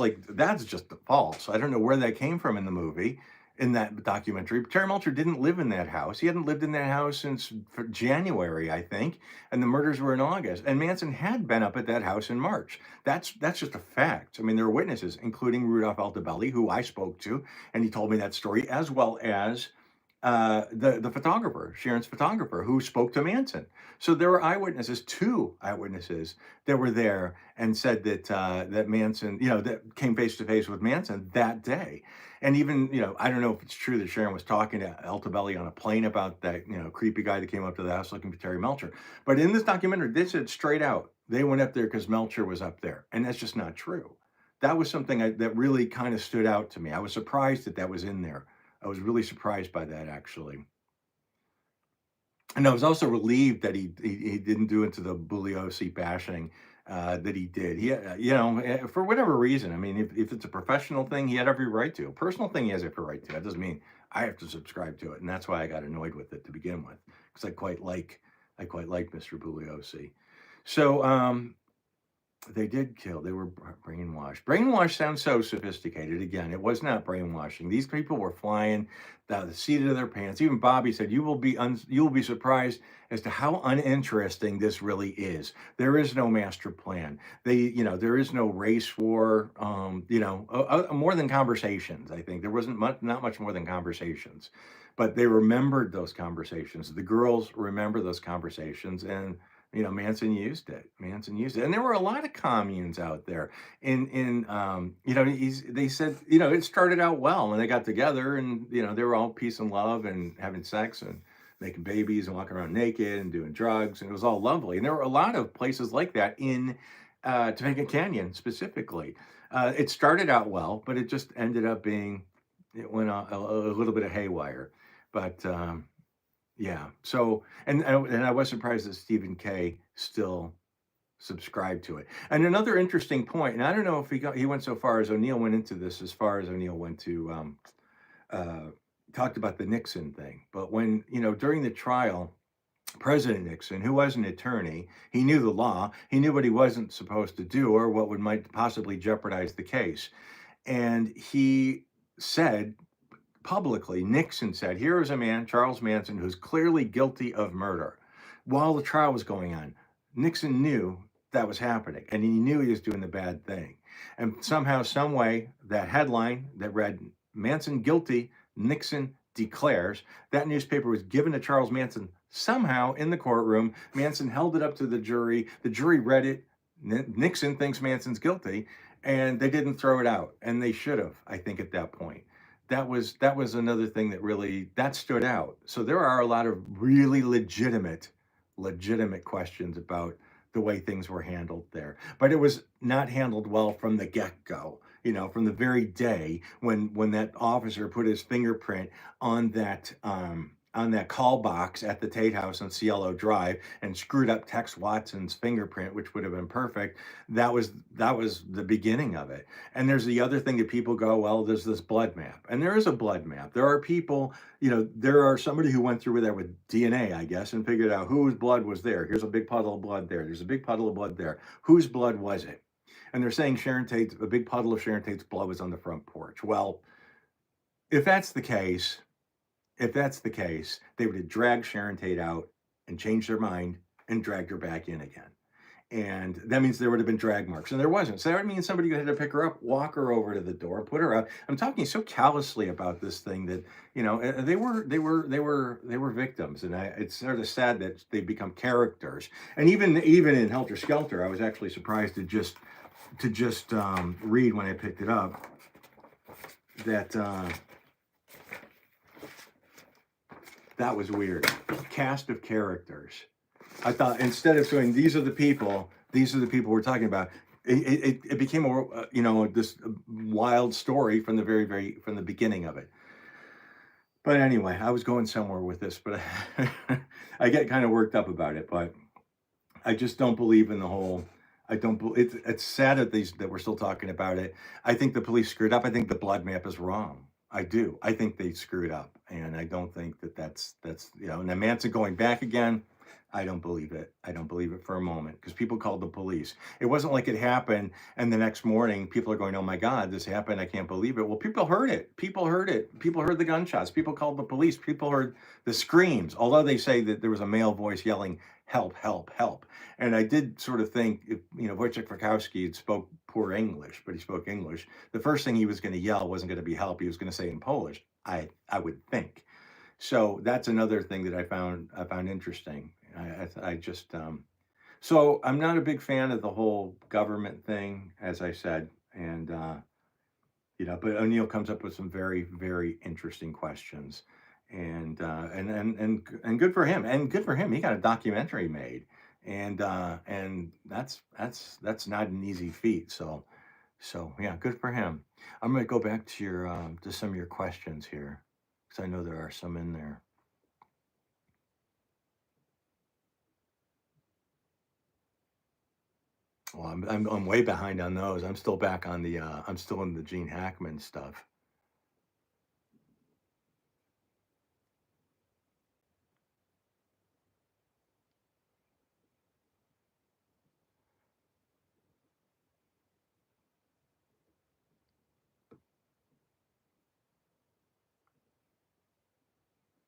S1: just false. I don't know where that came from in the movie, in that documentary. Terry Melcher didn't live in that house. He hadn't lived in that house since January, I think, and the murders were in August. And Manson had been up at that house in March. That's just a fact. I mean, there are witnesses, including Rudolph Altobelli, who I spoke to, and he told me that story, as well as the photographer, Sharon's photographer, who spoke to Manson. So there were eyewitnesses, two eyewitnesses that were there and said that Manson, that came face to face with Manson that day. And even, I don't know if it's true that Sharon was talking to Altobelli on a plane about that, creepy guy that came up to the house looking for Terry Melcher. But in this documentary, they said straight out, they went up there because Melcher was up there. And that's just not true. That was something that really kind of stood out to me. I was surprised that was in there. I was really surprised by that, actually. And I was also relieved that he didn't do into the Bugliosi bashing that he did. For whatever reason. I mean, if it's a professional thing, he had every right to. A personal thing, he has every right to. That doesn't mean I have to subscribe to it, and that's why I got annoyed with it to begin with, because I quite like Mr. Bugliosi. So they did kill. They were brainwashed. Brainwash sounds so sophisticated. Again, it was not brainwashing. These people were flying down the seat of their pants. Even Bobby said, "You will be surprised as to how uninteresting this really is. There is no master plan. There is no race war. More than conversations. I think there wasn't not much more than conversations, but they remembered those conversations. The girls remember those conversations, and Manson used it. Manson used it, and there were a lot of communes out there. They said, it started out well when they got together, and they were all peace and love and having sex and making babies and walking around naked and doing drugs, and it was all lovely. And there were a lot of places like that in Topanga Canyon specifically. It started out well, but it just ended up being, it went a little bit of haywire. But yeah. So, and I was surprised that Stephen K still subscribed to it. And another interesting point, and I don't know if he went so far as O'Neill went into this, as far as O'Neill went to uh, talked about the Nixon thing. But when during the trial, President Nixon, who was an attorney, he knew the law. He knew what he wasn't supposed to do, or what might possibly jeopardize the case. And he said publicly, Nixon said, here is a man, Charles Manson, who's clearly guilty of murder. While the trial was going on, Nixon knew that was happening, and he knew he was doing the bad thing. And somehow, some way, that headline that read, Manson guilty, Nixon declares, that newspaper was given to Charles Manson somehow in the courtroom. Manson held it up to the jury. The jury read it. Nixon thinks Manson's guilty, and they didn't throw it out. And they should have, I think, at that point. That was another thing that really that stood out. So there are a lot of really legitimate questions about the way things were handled there. But it was not handled well from the get-go. From the very day when that officer put his fingerprint on on that call box at the Tate House on Cielo Drive and screwed up Tex Watson's fingerprint, which would have been perfect. That was the beginning of it. And there's the other thing that people go, well, there's this blood map, and there is a blood map. There are people, there are somebody who went through there with DNA, I guess, and figured out whose blood was there. Here's a big puddle of blood there. There's a big puddle of blood there. Whose blood was it? And they're saying a big puddle of Sharon Tate's blood was on the front porch. Well, if that's the case, if that's the case, they would have dragged Sharon Tate out and changed their mind and dragged her back in again. And that means there would have been drag marks, and there wasn't. So that means somebody had to pick her up, walk her over to the door, put her out. I'm talking so callously about this thing that they were victims, and it's sort of sad that they become characters. And even in Helter Skelter, I was actually surprised to just read when I picked it up that. That was weird. Cast of characters. I thought instead of saying these are the people we're talking about, it became this wild story from the beginning of it. But anyway, I was going somewhere with this, but I get kind of worked up about it. But I just don't believe in the whole. I don't. It's sad that we're still talking about it. I think the police screwed up. I think the blood map is wrong. I do. I think they screwed up, and I don't think that's. And then Manson going back again. I don't believe it. I don't believe it for a moment because people called the police. It wasn't like it happened, and the next morning people are going, "Oh my God, this happened! I can't believe it." Well, people heard it. People heard it. People heard the gunshots. People called the police. People heard the screams. Although they say that there was a male voice yelling, "Help! Help! Help!" And I did sort of think, if, Wojciech Frykowski spoke poor English, but he spoke English. The first thing he was going to yell wasn't going to be help. He was going to say in Polish. I would think. So that's another thing that I found interesting. I just so I'm not a big fan of the whole government thing, as I said, and but O'Neill comes up with some very very interesting questions, and good for him, and good for him. He got a documentary made, and that's not an easy feat. So yeah, good for him. I'm gonna go back to your to some of your questions here, because I know there are some in there. Well, I'm way behind on those. I'm still back on the I'm still in the Gene Hackman stuff.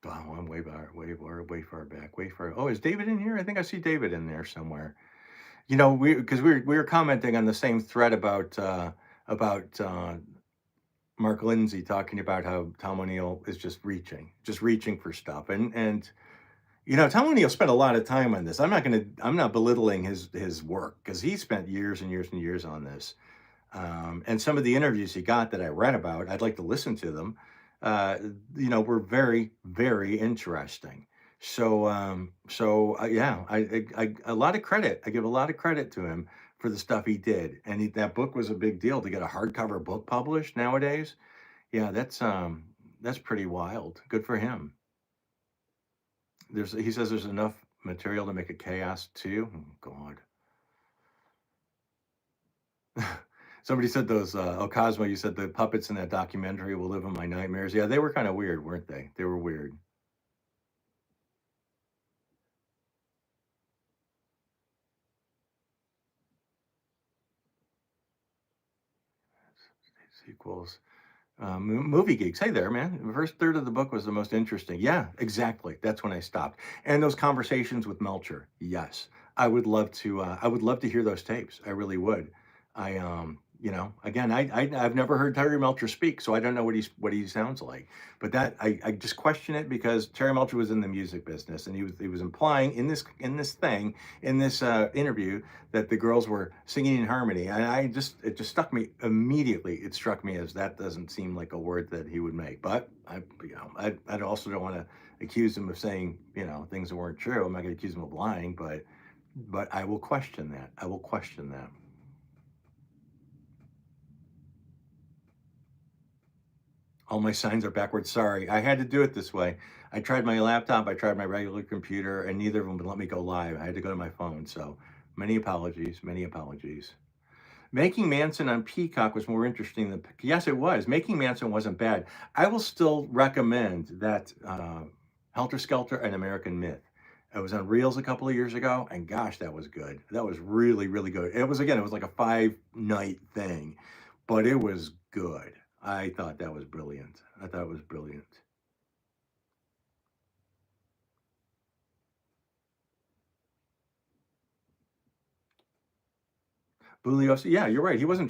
S1: Wow, I'm way far back, way far. Oh, is David in here? I think I see David in there somewhere. We were commenting on the same thread about Mark Lindsay talking about how Tom O'Neill is just reaching for stuff, and Tom O'Neill spent a lot of time on this. I'm not belittling his work because he spent years and years and years on this. And some of the interviews he got that I read about, I'd like to listen to them. Uh, were very, very interesting. So yeah, a lot of credit. I give a lot of credit to him for the stuff he did, and that book was a big deal to get a hardcover book published nowadays. Yeah, that's pretty wild. Good for him. He says there's enough material to make a chaos too. Oh, God. Somebody said Cosmo, you said the puppets in that documentary will live in my nightmares. Yeah, they were kind of weird, weren't they? They were weird. Sequels. Movie geeks. Hey there, man. The first third of the book was the most interesting. Yeah, exactly. That's when I stopped. And those conversations with Melcher. Yes, I would love to. I would love to hear those tapes. I really would. Again, I've never heard Terry Melcher speak, so I don't know what he sounds like. But I just question it because Terry Melcher was in the music business, and he was implying in this interview that the girls were singing in harmony, and it just struck me immediately. It struck me as that doesn't seem like a word that he would make. But I also don't want to accuse him of saying things that weren't true. I'm not going to accuse him of lying, but I will question that. I will question that. All my signs are backwards. Sorry, I had to do it this way. I tried my laptop, I tried my regular computer, and neither of them would let me go live. I had to go to my phone. So many apologies, many apologies. Making Manson on Peacock was more interesting than, yes, it was. Making Manson wasn't bad. I will still recommend that Helter Skelter and American Myth. It was on Reels a couple of years ago, and gosh, that was good. That was really, really good. It was, again, it was like a 5 night thing, but it was good. I thought that was brilliant. I thought it was brilliant. Bugliosi, yeah, you're right. He wasn't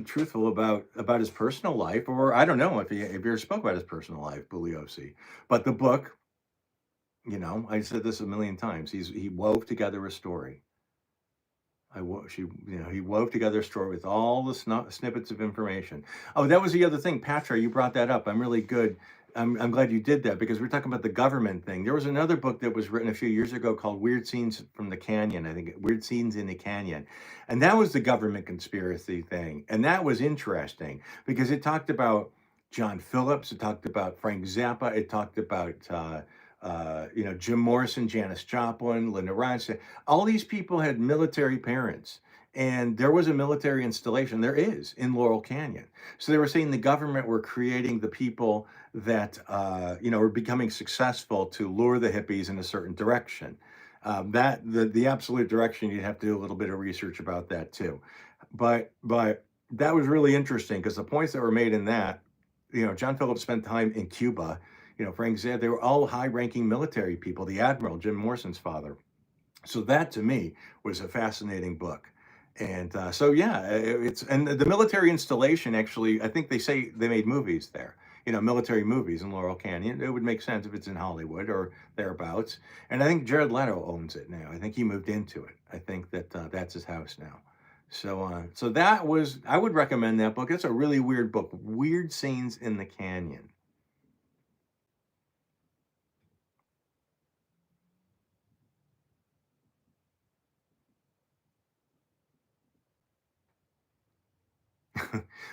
S1: truthful about his personal life, or I don't know if he ever spoke about his personal life, Bugliosi. But the book, I said this a million times. He wove together a story. He wove together a story with all the snippets of information. Oh, that was the other thing, Patra. You brought that up. I'm really good. I'm glad you did that because we're talking about the government thing. There was another book that was written a few years ago called Weird Scenes from the Canyon. I think Weird Scenes in the Canyon, and that was the government conspiracy thing, and that was interesting because it talked about John Phillips. It talked about Frank Zappa. It talked about Jim Morrison, Janis Joplin, Linda Ronstadt. All these people had military parents. And there was a military installation, there is, in Laurel Canyon. So they were saying the government were creating the people that, were becoming successful to lure the hippies in a certain direction. The absolute direction, you'd have to do a little bit of research about that too. But that was really interesting because the points that were made in that, John Phillips spent time in Cuba. Frank Zappa, they were all high-ranking military people. The admiral, Jim Morrison's father. So that to me was a fascinating book. And so yeah, it's and the military installation actually. I think they say they made movies there. Military movies in Laurel Canyon. It would make sense if it's in Hollywood or thereabouts. And I think Jared Leto owns it now. I think he moved into it. I think that that's his house now. So that was. I would recommend that book. It's a really weird book. Weird Scenes in the Canyon.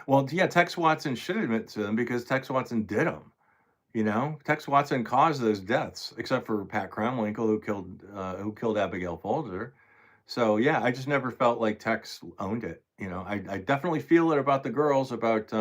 S1: Well, yeah, Tex Watson should admit to them because Tex Watson did them. Tex Watson caused those deaths, except for Pat Kremwinkle, who killed Abigail Folger. So yeah, I just never felt like Tex owned it. I definitely feel it about the girls, about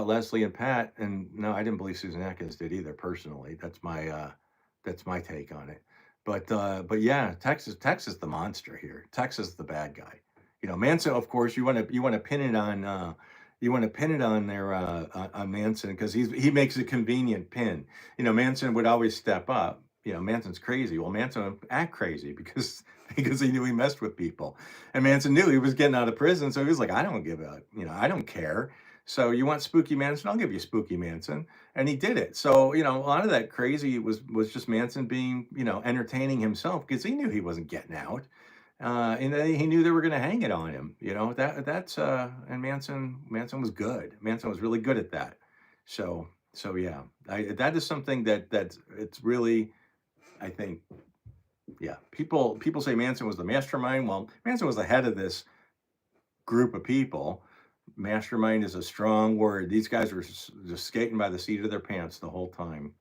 S1: Leslie and Pat, and no, I didn't believe Susan Atkins did either. Personally, that's my take on it. But yeah, Tex is the monster here. Tex is the bad guy. Manson, of course, you want to pin it on. You want to pin it on there on Manson because he makes a convenient pin. Manson would always step up. Manson's crazy. Well, Manson would act crazy because because he knew he messed with people, and Manson knew he was getting out of prison, so he was like, I don't give a, I don't care. So you want Spooky Manson? I'll give you Spooky Manson, and he did it. So a lot of that crazy was just Manson being entertaining himself because he knew he wasn't getting out. And then he knew they were going to hang it on him. And Manson was good. Manson was really good at that. So yeah, that is something that it's really, I think, yeah. People say Manson was the mastermind. Well, Manson was the head of this group of people. Mastermind is a strong word. These guys were just skating by the seat of their pants the whole time.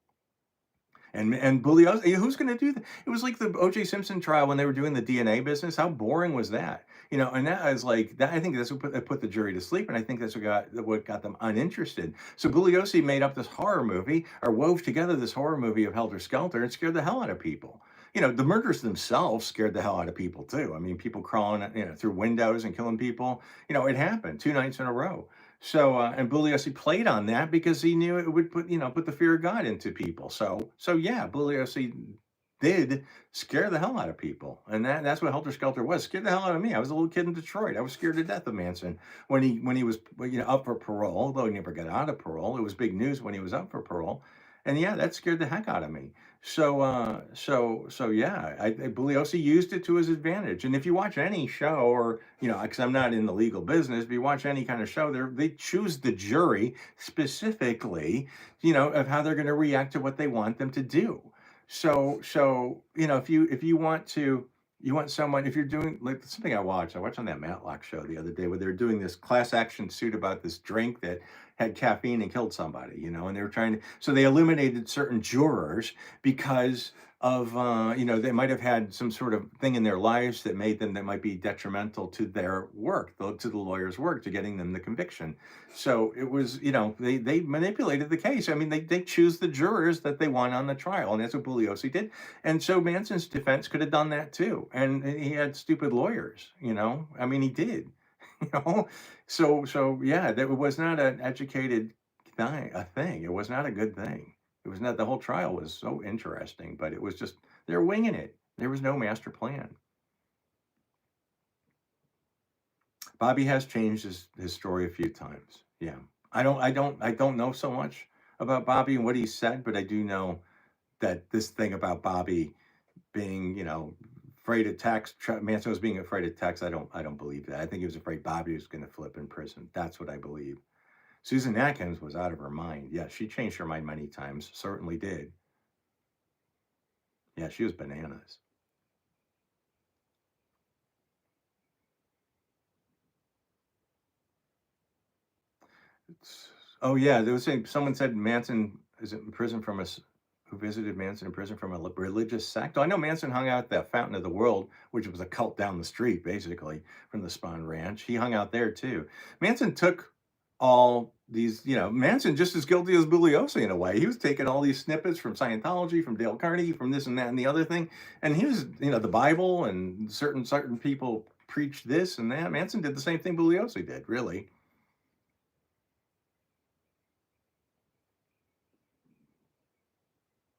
S1: And Bugliosi, who's going to do that? It was like the O.J. Simpson trial when they were doing the DNA business. How boring was that? And that is like that. I think that's what put the jury to sleep, and I think that's what got them uninterested. So Bugliosi made up this horror movie, or wove together this horror movie of Helter Skelter, and scared the hell out of people. The murders themselves scared the hell out of people too. I mean, people crawling, through windows and killing people. It happened 2 nights in a row. So and Bugliosi played on that because he knew it would put the fear of God into people. So yeah, Bugliosi did scare the hell out of people, and that's what Helter Skelter was. Scared the hell out of me. I was a little kid in Detroit. I was scared to death of Manson when he was up for parole. Although he never got out of parole, it was big news when he was up for parole, and yeah, that scared the heck out of me. So yeah, Bugliosi used it to his advantage. And if you watch any show, or because I'm not in the legal business, if you watch any kind of show, they choose the jury specifically, of how they're going to react to what they want them to do. So if you want someone, if you're doing like something I watched on that Matlock show the other day where they're doing this class action suit about this drink that had caffeine and killed somebody, and they were trying to, so they eliminated certain jurors because of, they might have had some sort of thing in their lives that made them, that might be detrimental to their work, to the lawyer's work, to getting them the conviction. So it was, they manipulated the case. I mean, they choose the jurors that they want on the trial, and that's what Bugliosi did. And so Manson's defense could have done that too. And he had stupid lawyers, I mean, he did, you know. So yeah, that was not an educated thing. It was not a good thing. It was not, the whole trial was so interesting, but it was just, they're winging it. There was no master plan. Bobby has changed his story a few times. Yeah. I don't know so much about Bobby and what he said, but I do know that this thing about Bobby being, afraid of tax, Manson was being afraid of tax. I don't believe that. I think he was afraid Bobby was going to flip in prison. That's what I believe. Susan Atkins was out of her mind. Yeah, she changed her mind many times. Certainly did. Yeah, she was bananas. Oh yeah, there was someone said Manson is in prison from who visited Manson in prison from a religious sect. Oh, I know Manson hung out at the Fountain of the World, which was a cult down the street, basically from the Spahn Ranch. He hung out there too. Manson took all these, Manson just as guilty as Bugliosi in a way. He was taking all these snippets from Scientology, from Dale Carnegie, from this and that and the other thing, and he was, the Bible, and certain people preached this and that. Manson did the same thing Bugliosi did, really.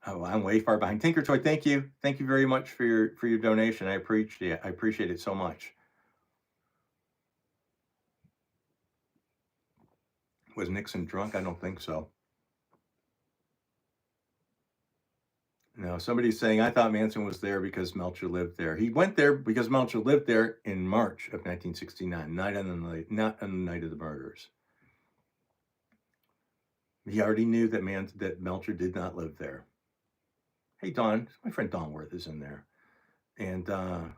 S1: Oh, I'm way far behind. Tinker Toy, thank you. Thank you very much for your donation. I appreciate it so much. Was Nixon drunk? I don't think so. No, somebody's saying I thought Manson was there because Melcher lived there. He went there because Melcher lived there in March of 1969, not on the night of the murders. He already knew that Melcher did not live there. Hey Don, my friend Don Worth is in there. And oh,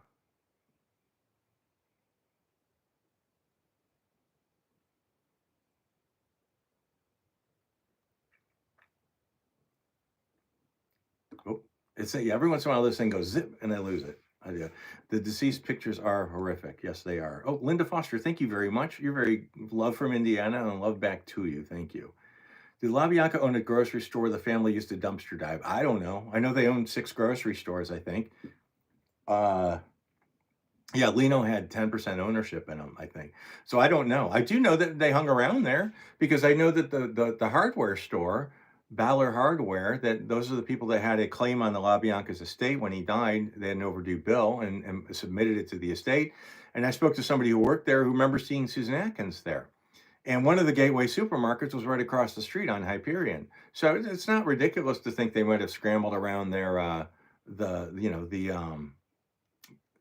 S1: yeah, every once in a while this thing goes zip and I lose it. I do. The deceased pictures are horrific. Yes, they are. Oh, Linda Foster, thank you very much. You're very love from Indiana and love back to you. Thank you. Did LaBianca own a grocery store the family used to dumpster dive? I don't know. I know they owned 6 grocery stores, I think. Uh, yeah, Lino had 10% ownership in them, I think. So I don't know. I do know that they hung around there because I know that the hardware store, Balor Hardware, that those are the people that had a claim on the LaBianca's estate when he died. They had an overdue bill and submitted it to the estate. And I spoke to somebody who worked there who remembers seeing Susan Atkins there. And one of the Gateway supermarkets was right across the street on Hyperion. So it's not ridiculous to think they might have scrambled around there, the you know the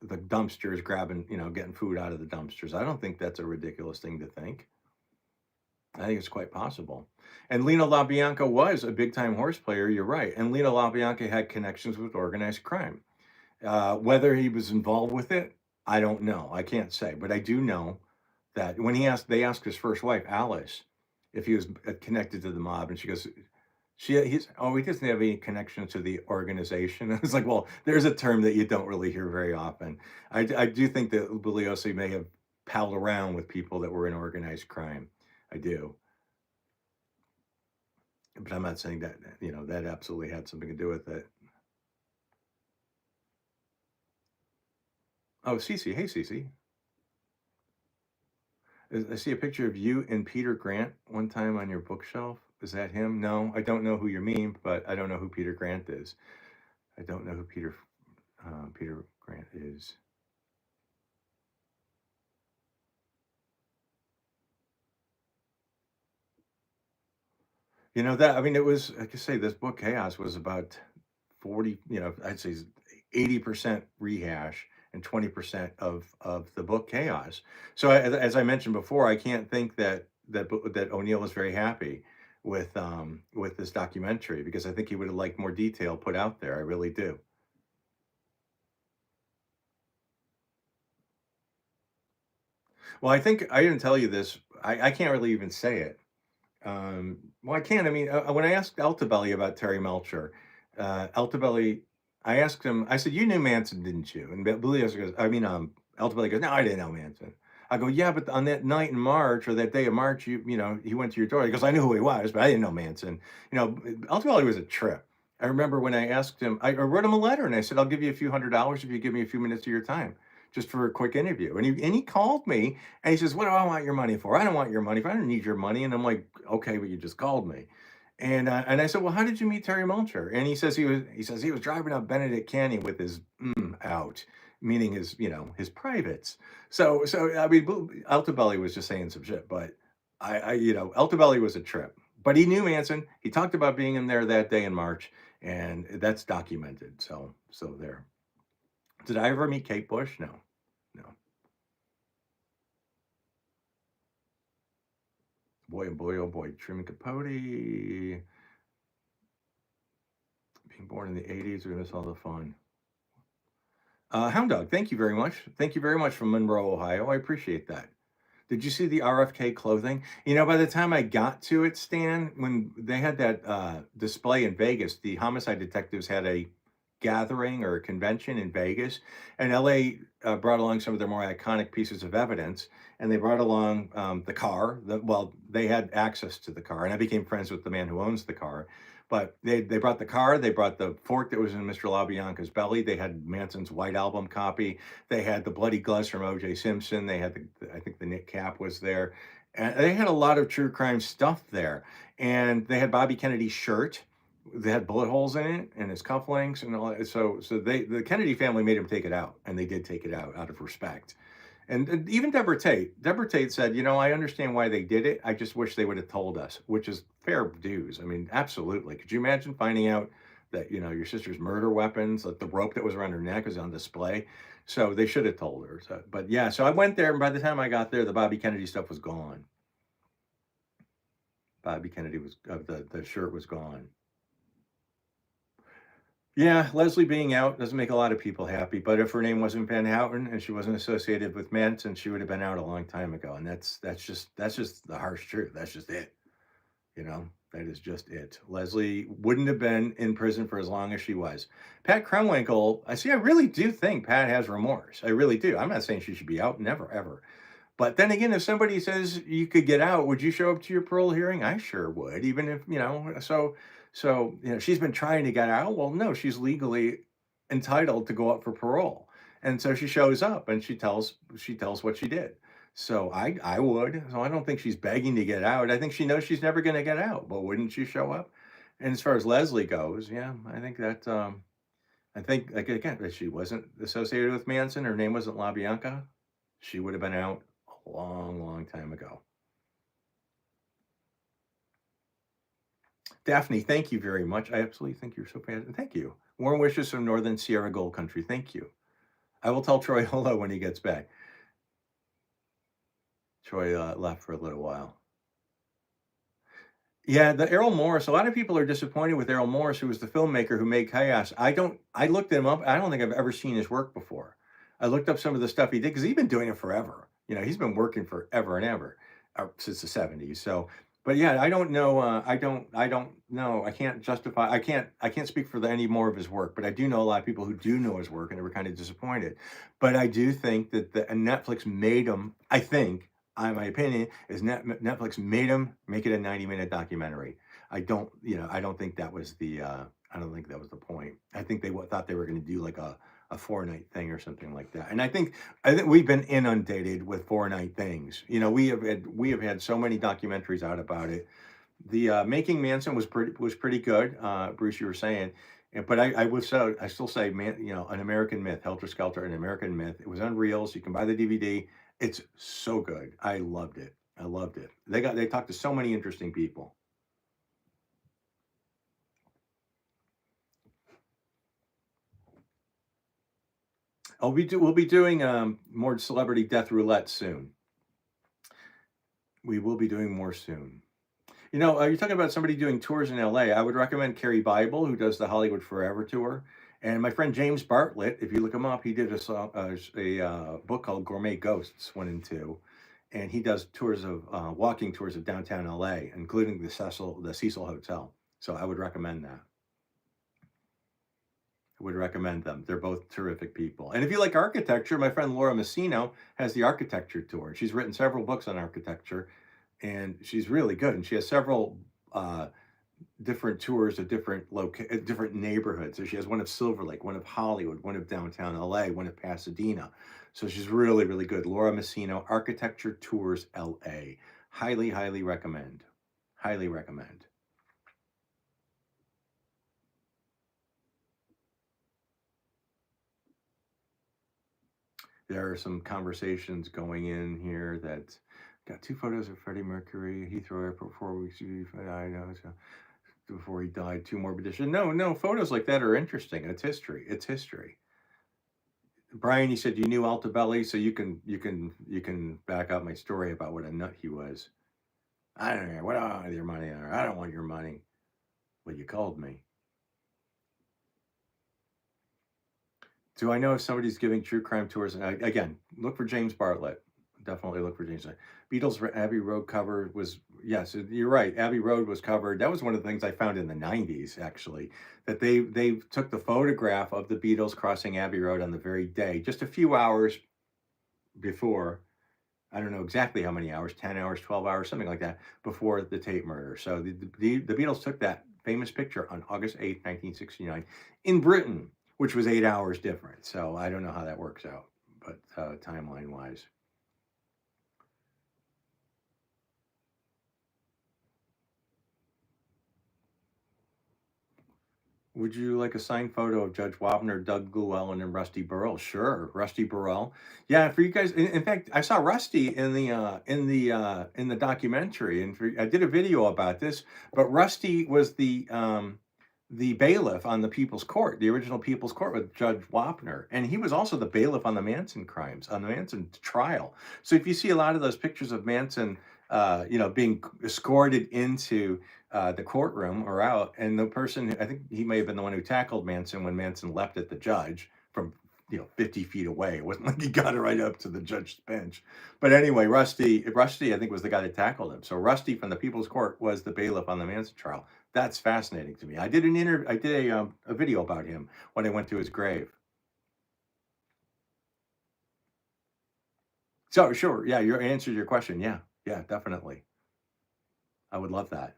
S1: dumpsters, grabbing, getting food out of the dumpsters. I don't think that's a ridiculous thing to think. I think it's quite possible. And Lino LaBianca was a big time horse player. You're right. And Lino LaBianca had connections with organized crime. Whether he was involved with it, I don't know. I can't say, but I do know that when they asked his first wife, Alice, if he was connected to the mob, and she goes, he doesn't have any connection to the organization. I was like, well, there's a term that you don't really hear very often. I do think that Bugliosi may have palled around with people that were in organized crime. I do, but I'm not saying that, that absolutely had something to do with it. Oh, Cece, hey Cece. I see a picture of you and Peter Grant one time on your bookshelf. Is that him? No, I don't know who you mean, but I don't know who Peter Grant is. I don't know who Peter Grant is. That, I mean, it was, like I say, this book Chaos was about 40, I'd say 80% rehash and 20% of the book Chaos. So as I mentioned before, I can't think that O'Neill was very happy with this documentary, because I think he would have liked more detail put out there. I really do. Well, I think I didn't tell you this. I can't really even say it. Well, I can't. I mean, when I asked Altabelli about Terry Melcher, Altabelli, I asked him. I said, "You knew Manson, didn't you?" And Bellios goes, "I mean, Altabelli goes, no, I didn't know Manson." I go, "Yeah, but on that night in March or that day of March, you know, he went to your door." He goes, "I knew who he was, but I didn't know Manson." You know, Altabelli was a trip. I remember when I asked him, I wrote him a letter and I said, "I'll give you a few $100 if you give me a few minutes of your time, just for a quick interview." And he called me and he says, "What do I want your money for? I don't want your money. I don't need your money." And I'm like, "Okay, but you just called me." And I said, "Well, how did you meet Terry Melcher?" And he says he was driving up Benedict Canyon with his out, meaning his, you know, his privates. So I mean, Altabelli was just saying some shit, but you know, Altabelli was a trip. But he knew Manson. He talked about being in there that day in March, and that's documented. So there. Did I ever meet Kate Bush? No, no. Boy, oh boy, oh boy. Truman Capote, being born in the 80s, we're going to miss all the fun. Hound Dog, thank you very much. Thank you very much from Monroe, Ohio. I appreciate that. Did you see the RFK clothing? You know, by the time I got to it, Stan, when they had that display in Vegas, the homicide detectives had a gathering or a convention in Vegas, and LA brought along some of their more iconic pieces of evidence, and they brought along the car. Well, they had access to the car, and I became friends with the man who owns the car. But they brought the car, they brought the fork that was in Mr. LaBianca's belly. They had Manson's White Album copy. They had the bloody gloves from O.J. Simpson. They had I think the Nick Cap was there. And they had a lot of true crime stuff there. And they had Bobby Kennedy's shirt. They had bullet holes in it and his cufflinks and all that. So the Kennedy family made him take it out, and they did take it out of respect. And even Deborah Tate. Deborah Tate said, "You know, I understand why they did it. I just wish they would have told us," which is fair dues. I mean, absolutely. Could you imagine finding out that, you know, your sister's murder weapons, like the rope that was around her neck, was on display? So they should have told her. So, but yeah, so I went there, and by the time I got there, the Bobby Kennedy stuff was gone. Bobby Kennedy was the shirt was gone. Yeah, Leslie being out doesn't make a lot of people happy, but if her name wasn't Van Houten and she wasn't associated with Manson, she would have been out a long time ago. And that's just the harsh truth. That's just it. You know, that is just it. Leslie wouldn't have been in prison for as long as she was. Pat Krenwinkel, I really do think Pat has remorse. I really do. I'm not saying she should be out, never, ever. But then again, if somebody says you could get out, would you show up to your parole hearing? I sure would, even if, you know, so, you know, she's been trying to get out. Well, no, she's legally entitled to go up for parole. And so she shows up and she tells what she did. So I would. So I don't think she's begging to get out. I think she knows she's never going to get out, but wouldn't she show up? And as far as Leslie goes, yeah, I think that I think, like, again, if she wasn't associated with Manson, her name wasn't LaBianca, she would have been out a long, long time ago. Daphne, thank you very much. I absolutely think you're so fantastic. Thank you. Warm wishes from Northern Sierra Gold Country. Thank you. I will tell Troy hello when he gets back. Troy left for a little while. Yeah, the Errol Morris. A lot of people are disappointed with Errol Morris, who was the filmmaker who made Chaos. I looked him up. I don't think I've ever seen his work before. I looked up some of the stuff he did because he's been doing it forever. You know, he's been working forever and ever since the '70s. So, but yeah, I don't know. I don't know. I can't justify. I can't speak for any more of his work. But I do know a lot of people who do know his work, and they were kind of disappointed. But I do think that Netflix made him. I think my opinion is Netflix made him make it a 90-minute documentary. I don't think that was I don't think that was the point. I think they thought they were going to do like a 4-night thing or something like that. And I think we've been inundated with 4-night things. You know, we have had so many documentaries out about it. The Making Manson was pretty good. Bruce, you were saying. But I still say, man, you know, an American Myth, Helter Skelter, an American Myth. It was on Reels. You can buy the DVD. It's so good. I loved it. I loved it. They talked to so many interesting people. We'll be doing more celebrity death roulette soon. We will be doing more soon. You know, you're talking about somebody doing tours in LA. I would recommend Carrie Bible, who does the Hollywood Forever tour, and my friend James Bartlett. If you look him up, he did a book called Gourmet Ghosts 1 and 2, and he does tours of walking tours of downtown LA, including the Cecil Hotel. So I would recommend that. I would recommend them. They're both terrific people. And if you like architecture, my friend Laura Messino has the architecture tour. She's written several books on architecture, and she's really good. And she has several different tours of different neighborhoods. So she has one of Silver Lake, one of Hollywood, one of downtown LA, one of Pasadena. So she's really, really good. Laura Messino, Architecture Tours LA. Highly, highly recommend. Highly recommend. There are some conversations going in here that got 2 photos of Freddie Mercury, Heathrow Airport 4 weeks before he died. 2 more edition. No, photos like that are interesting. It's history. It's history. Brian, you said you knew Altabelli, so you can back up my story about what a nut he was. I don't know what I want your money. I don't want your money. Well, you called me. Do I know if somebody's giving true crime tours? And again, look for James Bartlett. Definitely look for James. Beatles Abbey Road cover was, yes, you're right. Abbey Road was covered. That was one of the things I found in the '90s, actually, that they took the photograph of the Beatles crossing Abbey Road on the very day, just a few hours before. I don't know exactly how many hours, 10 hours, 12 hours, something like that, before the Tate murder. So the Beatles took that famous picture on August 8th, 1969, in Britain, which was 8 hours different. So I don't know how that works out, but timeline wise. Would you like a signed photo of Judge Wapner, Doug Llewellyn, and Rusty Burrell? Sure, Rusty Burrell. Yeah, for you guys. In fact, I saw Rusty in the documentary, and I did a video about this. But Rusty was the bailiff on the People's Court, the original People's Court with Judge Wapner, and he was also the bailiff on the Manson crimes, on the Manson trial. So if you see a lot of those pictures of Manson, being escorted into the courtroom or out, and the person, I think he may have been the one who tackled Manson when Manson leapt at the judge from 50 feet away. It wasn't like he got it right up to the judge's bench. But anyway, Rusty, I think was the guy that tackled him. So Rusty from the People's Court was the bailiff on the Manson trial. That's fascinating to me. I did a video about him when I went to his grave. So sure, yeah, your answer to your question, yeah, definitely. I would love that.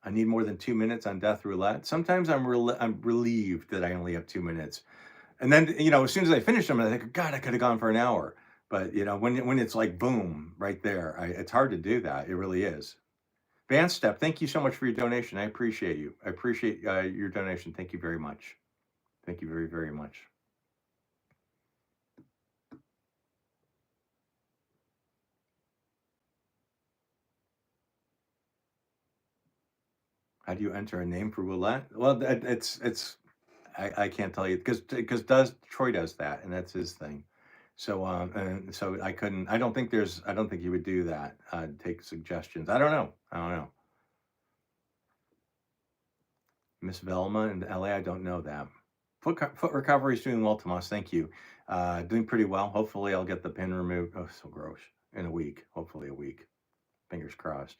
S1: I need more than 2 minutes on death roulette. Sometimes I'm relieved that I only have 2 minutes, and then as soon as I finish them, I think, God, I could have gone for an hour. But when it's like boom right there, it's hard to do that. It really is. Vance Step, thank you so much for your donation. I appreciate you. I appreciate your donation. Thank you very much. Thank you very, very much. How do you enter a name for roulette? Well, it's I can't tell you because Troy does that, and that's his thing. So and so I don't think you would do that. Take suggestions. I don't know. Miss Velma in LA. I don't know that. Foot recovery is doing well, Tomas. Thank you. Doing pretty well. Hopefully, I'll get the pin removed. Oh, so gross. In a week. Hopefully, a week. Fingers crossed.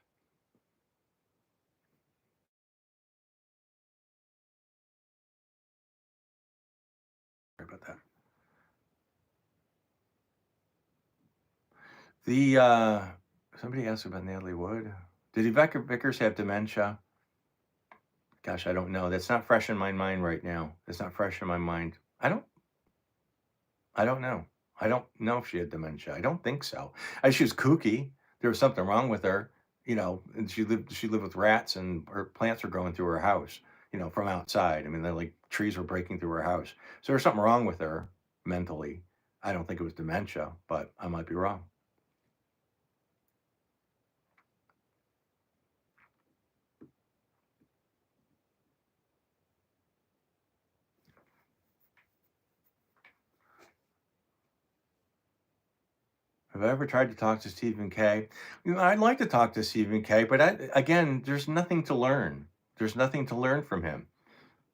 S1: Sorry about that. The somebody asked about Natalie Wood. Did Rebecca Vickers have dementia? Gosh, I don't know. That's not fresh in my mind right now. It's not fresh in my mind. I don't know. I don't know if she had dementia. I don't think so. She was kooky. There was something wrong with her, and she lived with rats, and her plants were growing through her house, from outside. I mean, they're like trees were breaking through her house. So there's something wrong with her mentally. I don't think it was dementia, but I might be wrong. Have I ever tried to talk to Stephen K? I'd like to talk to Stephen K, but again, there's nothing to learn. There's nothing to learn from him.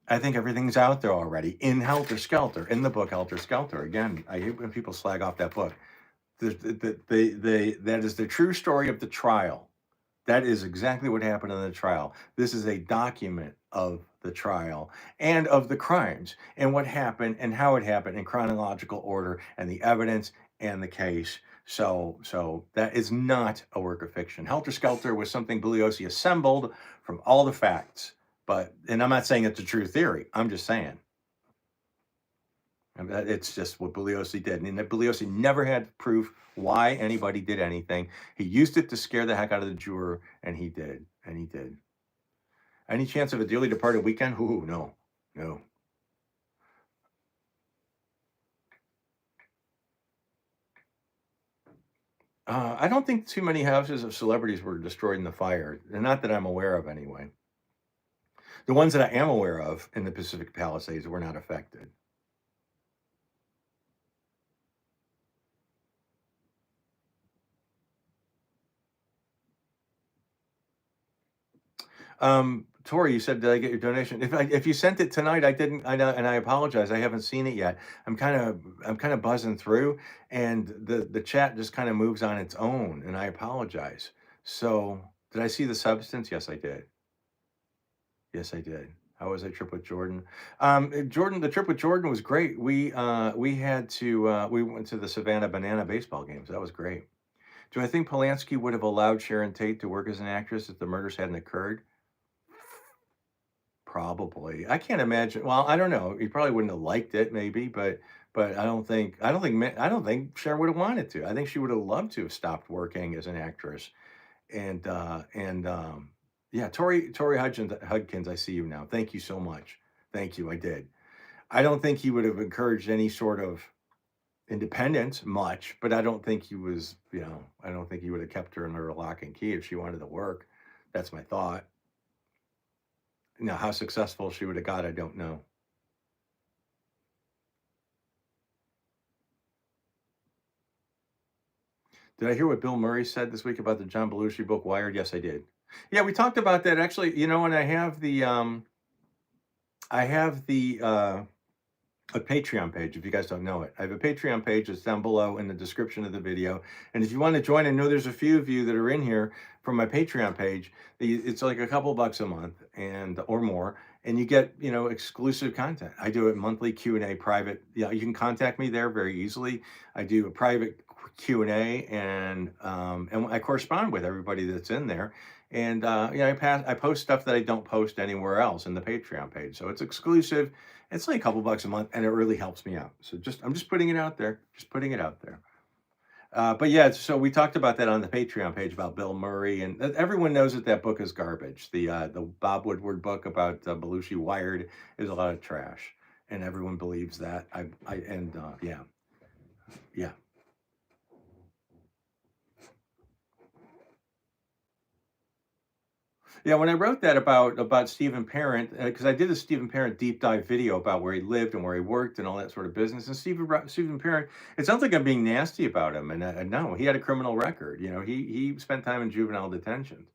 S1: I think everything's out there already in Helter Skelter, in the book Helter Skelter. Again, I hate when people slag off that book. That is the true story of the trial. That is exactly what happened in the trial. This is a document of the trial and of the crimes and what happened and how it happened in chronological order and the evidence and the case. So that is not a work of fiction. Helter Skelter was something Bugliosi assembled from all the facts. And I'm not saying it's a true theory. I'm just saying it's just what Bugliosi did. And Bugliosi never had proof why anybody did anything. He used it to scare the heck out of the juror, and he did. And he did. Any chance of a dearly departed weekend? Ooh, no. No. I don't think too many houses of celebrities were destroyed in the fire. Not that I'm aware of, anyway. The ones that I am aware of in the Pacific Palisades were not affected. Tori, you said, "Did I get your donation?" If you sent it tonight, I didn't. I know, and I apologize. I haven't seen it yet. I'm kind of buzzing through, and the chat just kind of moves on its own, and I apologize. So, did I see the substance? Yes, I did. Yes, I did. How was a trip with Jordan? Jordan, the trip with Jordan was great. We went to the Savannah Banana baseball games. That was great. Do I think Polanski would have allowed Sharon Tate to work as an actress if the murders hadn't occurred? Probably. I can't imagine. Well, I don't know. He probably wouldn't have liked it, maybe, but I don't think Sharon would have wanted to. I think she would have loved to have stopped working as an actress. And yeah, Tori Hudkins, I see you now. Thank you so much. Thank you. I did. I don't think he would have encouraged any sort of independence much, but I don't think he was. I don't think he would have kept her in her lock and key if she wanted to work. That's my thought. Now, how successful she would have got, I don't know. Did I hear what Bill Murray said this week about the John Belushi book Wired? Yes, I did. Yeah, we talked about that actually. And I have the a Patreon page. If you guys don't know it, I have a Patreon page. It's down below in the description of the video. And if you want to join, I know there's a few of you that are in here from my Patreon page. It's like a couple bucks a month and or more, and you get exclusive content. I do a monthly Q&A private. Yeah, you can contact me there very easily. I do a private Q&A, and I correspond with everybody that's in there. And I post stuff that I don't post anywhere else in the Patreon page, so it's exclusive. It's like a couple bucks a month, and it really helps me out. So I'm just putting it out there. Just putting it out there. But yeah, so we talked about that on the Patreon page about Bill Murray, and everyone knows that that book is garbage. The Bob Woodward book about Belushi Wired is a lot of trash, and everyone believes that. Yeah, yeah. Yeah, when I wrote that about Stephen Parent, because I did a Stephen Parent deep dive video about where he lived and where he worked and all that sort of business. And Stephen Parent, it sounds like I'm being nasty about him, and no, he had a criminal record. He spent time in juvenile detention,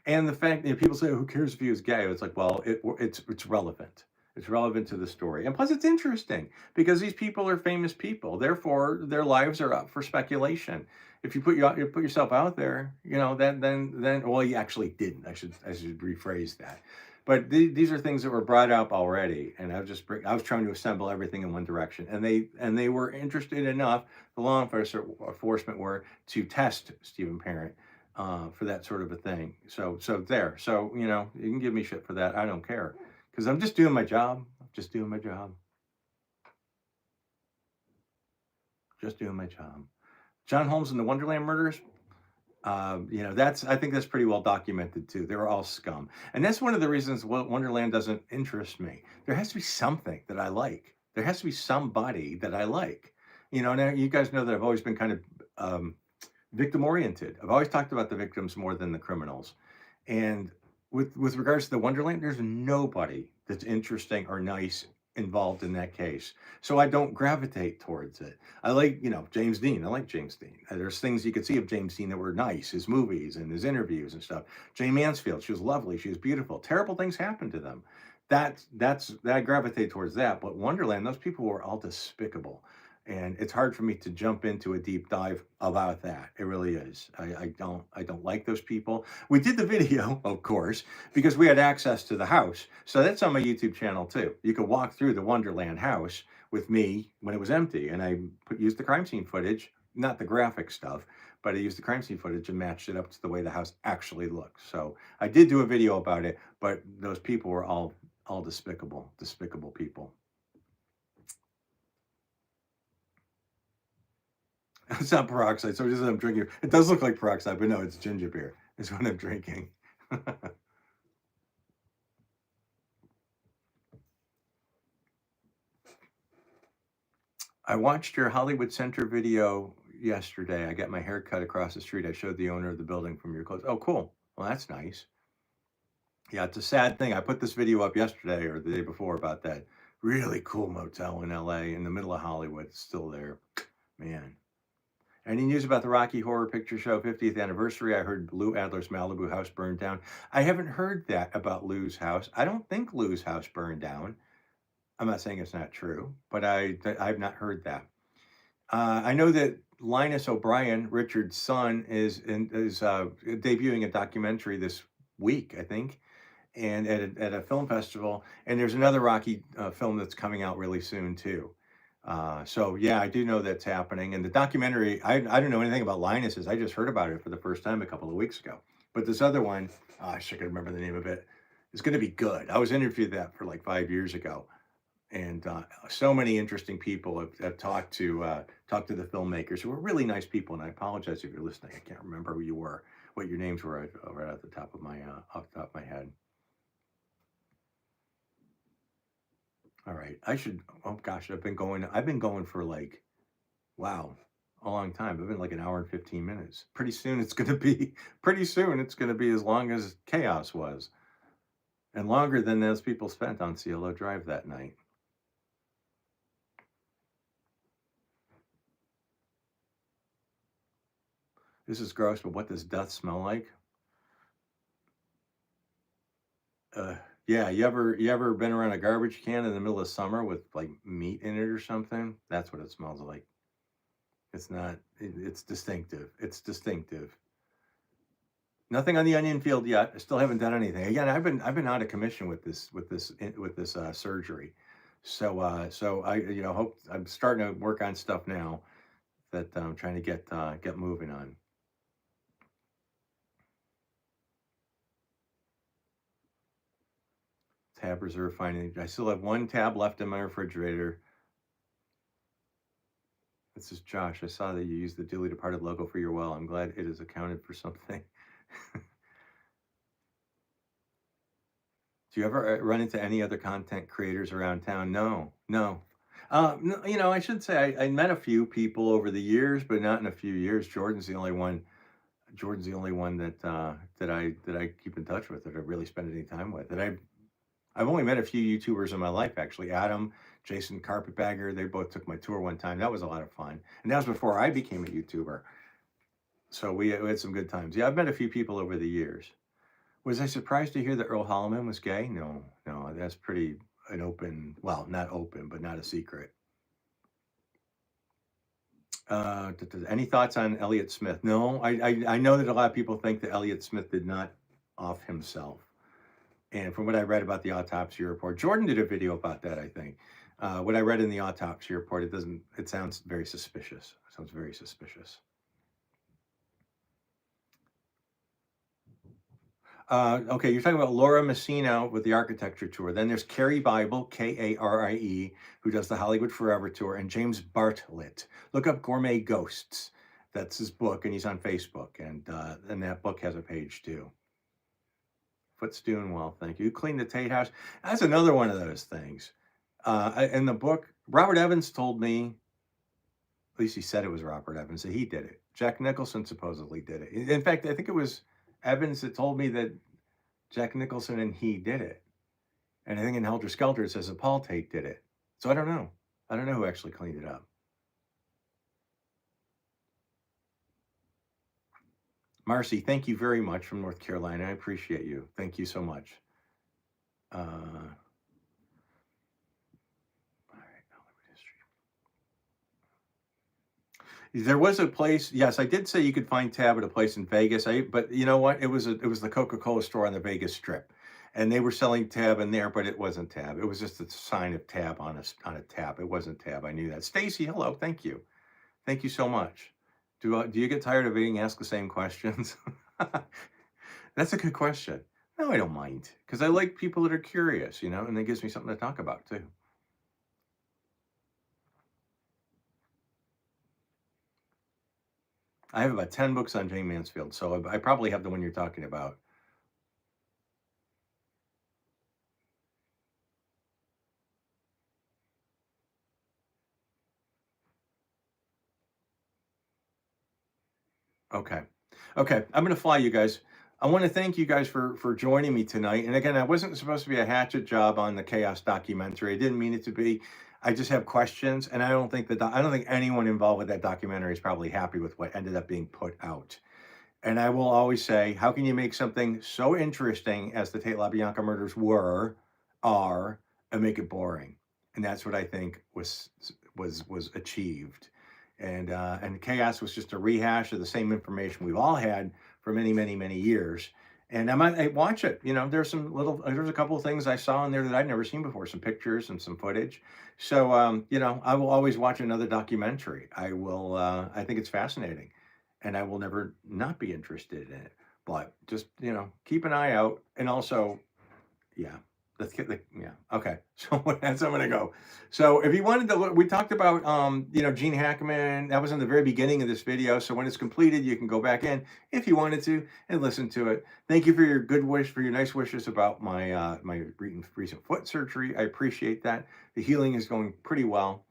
S1: and the fact that people say, "Who cares if he was gay?" It's like, well, it's relevant. It's relevant to the story, and plus, it's interesting because these people are famous people. Therefore, their lives are up for speculation. If you put yourself out there, then well, you actually didn't. I should rephrase that. But these are things that were brought up already, and I was trying to assemble everything in one direction, and they were interested enough. The law enforcement were to test Stephen Parent for that sort of a thing. So you can give me shit for that. I don't care because I'm just doing my job. Just doing my job. Just doing my job. John Holmes and the Wonderland murders. I think that's pretty well documented too. They were all scum, and that's one of the reasons Wonderland doesn't interest me. There has to be something that I like. There has to be somebody that I like. Now you guys know that I've always been kind of victim oriented. I've always talked about the victims more than the criminals. And with regards to the Wonderland, there's nobody that's interesting or nice involved in that case. So I don't gravitate towards it. I like, James Dean. I like James Dean. There's things you could see of James Dean that were nice, his movies and his interviews and stuff. Jane Mansfield, she was lovely. She was beautiful. Terrible things happened to them. That I gravitate towards that. But Wonderland, those people were all despicable. And it's hard for me to jump into a deep dive about that. It really is. I don't like those people. We did the video, of course, because we had access to the house. So that's on my YouTube channel too. You could walk through the Wonderland house with me when it was empty, and I used the crime scene footage, not the graphic stuff, but I used the crime scene footage and matched it up to the way the house actually looks. So I did do a video about it, but those people were all despicable people. It's not peroxide, so it is what I'm drinking. It does look like peroxide, but no, it's ginger beer. Is what I'm drinking. I watched your Hollywood Center video yesterday. I got my hair cut across the street. I showed the owner of the building from your clothes. Oh, cool. Well, that's nice. Yeah, it's a sad thing. I put this video up yesterday or the day before about that really cool motel in LA in the middle of Hollywood. It's still there. Man. Any news about the Rocky Horror Picture Show 50th anniversary? I heard Lou Adler's Malibu house burned down. I haven't heard that about Lou's house. I don't think Lou's house burned down. I'm not saying it's not true, but I've not heard that. I know that Linus O'Brien, Richard's son, is debuting a documentary this week, I think, and at a film festival. And there's another Rocky film that's coming out really soon too. So yeah, I do know that's happening. And the documentary, I don't know anything about Linus's. I just heard about it for the first time a couple of weeks ago. But this other one, I should remember the name of it. It's going to be good. I was interviewed that for like 5 years ago, and so many interesting people have talked to the filmmakers who were really nice people. And I apologize if you're listening. I can't remember who you were, what your names were right at the top of my off the top of my head. All right, I should. Oh gosh, I've been going for like, wow, a long time. I've been like an hour and 15 minutes. Pretty soon it's gonna be as long as Chaos was, and longer than those people spent on Cielo Drive that night. This is gross, but what does death smell like? Uh, yeah, you ever been around a garbage can in the middle of summer with like meat in it or something? That's what it smells like. It's not. It's distinctive. It's distinctive. Nothing on the onion field yet. I still haven't done anything. Again, I've been out of commission with this surgery. So I hope I'm starting to work on stuff now that I'm trying to get moving on. Tab reserve finding. I still have one tab left in my refrigerator. This is Josh. I saw that you used the dearly departed logo for your well. I'm glad it is accounted for something. Do you ever run into any other content creators around town? No, no. No, I should say I met a few people over the years, but not in a few years. Jordan's the only one. Jordan's the only one that I keep in touch with, that I really spend any time with. And I've only met a few YouTubers in my life, actually. Adam, Jason Carpetbagger, they both took my tour one time. That was a lot of fun, and that was before I became a YouTuber. So we had some good times. Yeah, I've met a few people over the years. Was I surprised to hear that Earl Holliman was gay? No, no, that's pretty an open, well, not open, but not a secret. Any thoughts on Elliott Smith? No, I know that a lot of people think that Elliott Smith did not off himself. And from what I read about the autopsy report, Jordan did a video about that, I think. What I read in the autopsy report, it sounds very suspicious. It sounds very suspicious. Okay, you're talking about Laura Messina with the architecture tour. Then there's Carrie Bible, Karie, who does the Hollywood Forever tour, and James Bartlett. Look up Gourmet Ghosts. That's his book, and he's on Facebook. And that book has a page too. Foot's doing well, thank you. Clean the Tate House. That's another one of those things. In the book, Robert Evans told me, at least he said it was Robert Evans, that he did it. Jack Nicholson supposedly did it. In fact, I think it was Evans that told me that Jack Nicholson and he did it. And I think in Helter Skelter it says that Paul Tate did it. So I don't know. I don't know who actually cleaned it up. Marcy, thank you very much from North Carolina. I appreciate you. Thank you so much. All right, Hollywood history. There was a place, yes, I did say you could find Tab at a place in Vegas. But you know what? It was the Coca-Cola store on the Vegas Strip, and they were selling Tab in there, but it wasn't Tab. It was just a sign of Tab on a tap. It wasn't Tab. I knew that. Stacy, hello, thank you so much. Do you get tired of being asked the same questions? That's a good question. No, I don't mind because I like people that are curious, and it gives me something to talk about too. I have about 10 books on Jane Mansfield, so I probably have the one you're talking about. Okay. Okay. I'm going to fly, you guys. I want to thank you guys for joining me tonight. And again, I wasn't supposed to be a hatchet job on the Chaos documentary. I didn't mean it to be. I just have questions, and I don't think anyone involved with that documentary is probably happy with what ended up being put out. And I will always say, how can you make something so interesting as the Tate LaBianca murders are, and make it boring? And that's what I think was achieved. And Chaos was just a rehash of the same information we've all had for many, many, many years. And I watch it. There's a couple of things I saw in there that I'd never seen before, some pictures and some footage. So, I will always watch another documentary. I think it's fascinating, and I will never not be interested in it. But just, keep an eye out. And also, yeah, let's get yeah, okay. So that's I'm gonna go. So if you wanted to look, we talked about, Gene Hackman. That was in the very beginning of this video. So when it's completed, you can go back in if you wanted to and listen to it. Thank you for your for your nice wishes about my recent foot surgery. I appreciate that. The healing is going pretty well.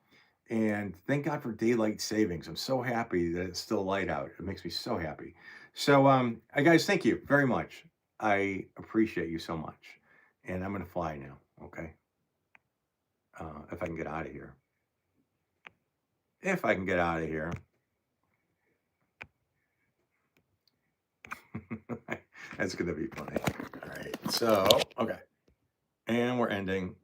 S1: And thank God for daylight savings. I'm so happy that it's still light out. It makes me so happy. So, guys, thank you very much. I appreciate you so much. And I'm going to fly now. Okay. If I can get out of here. If I can get out of here. That's going to be funny. All right. So, okay. And we're ending.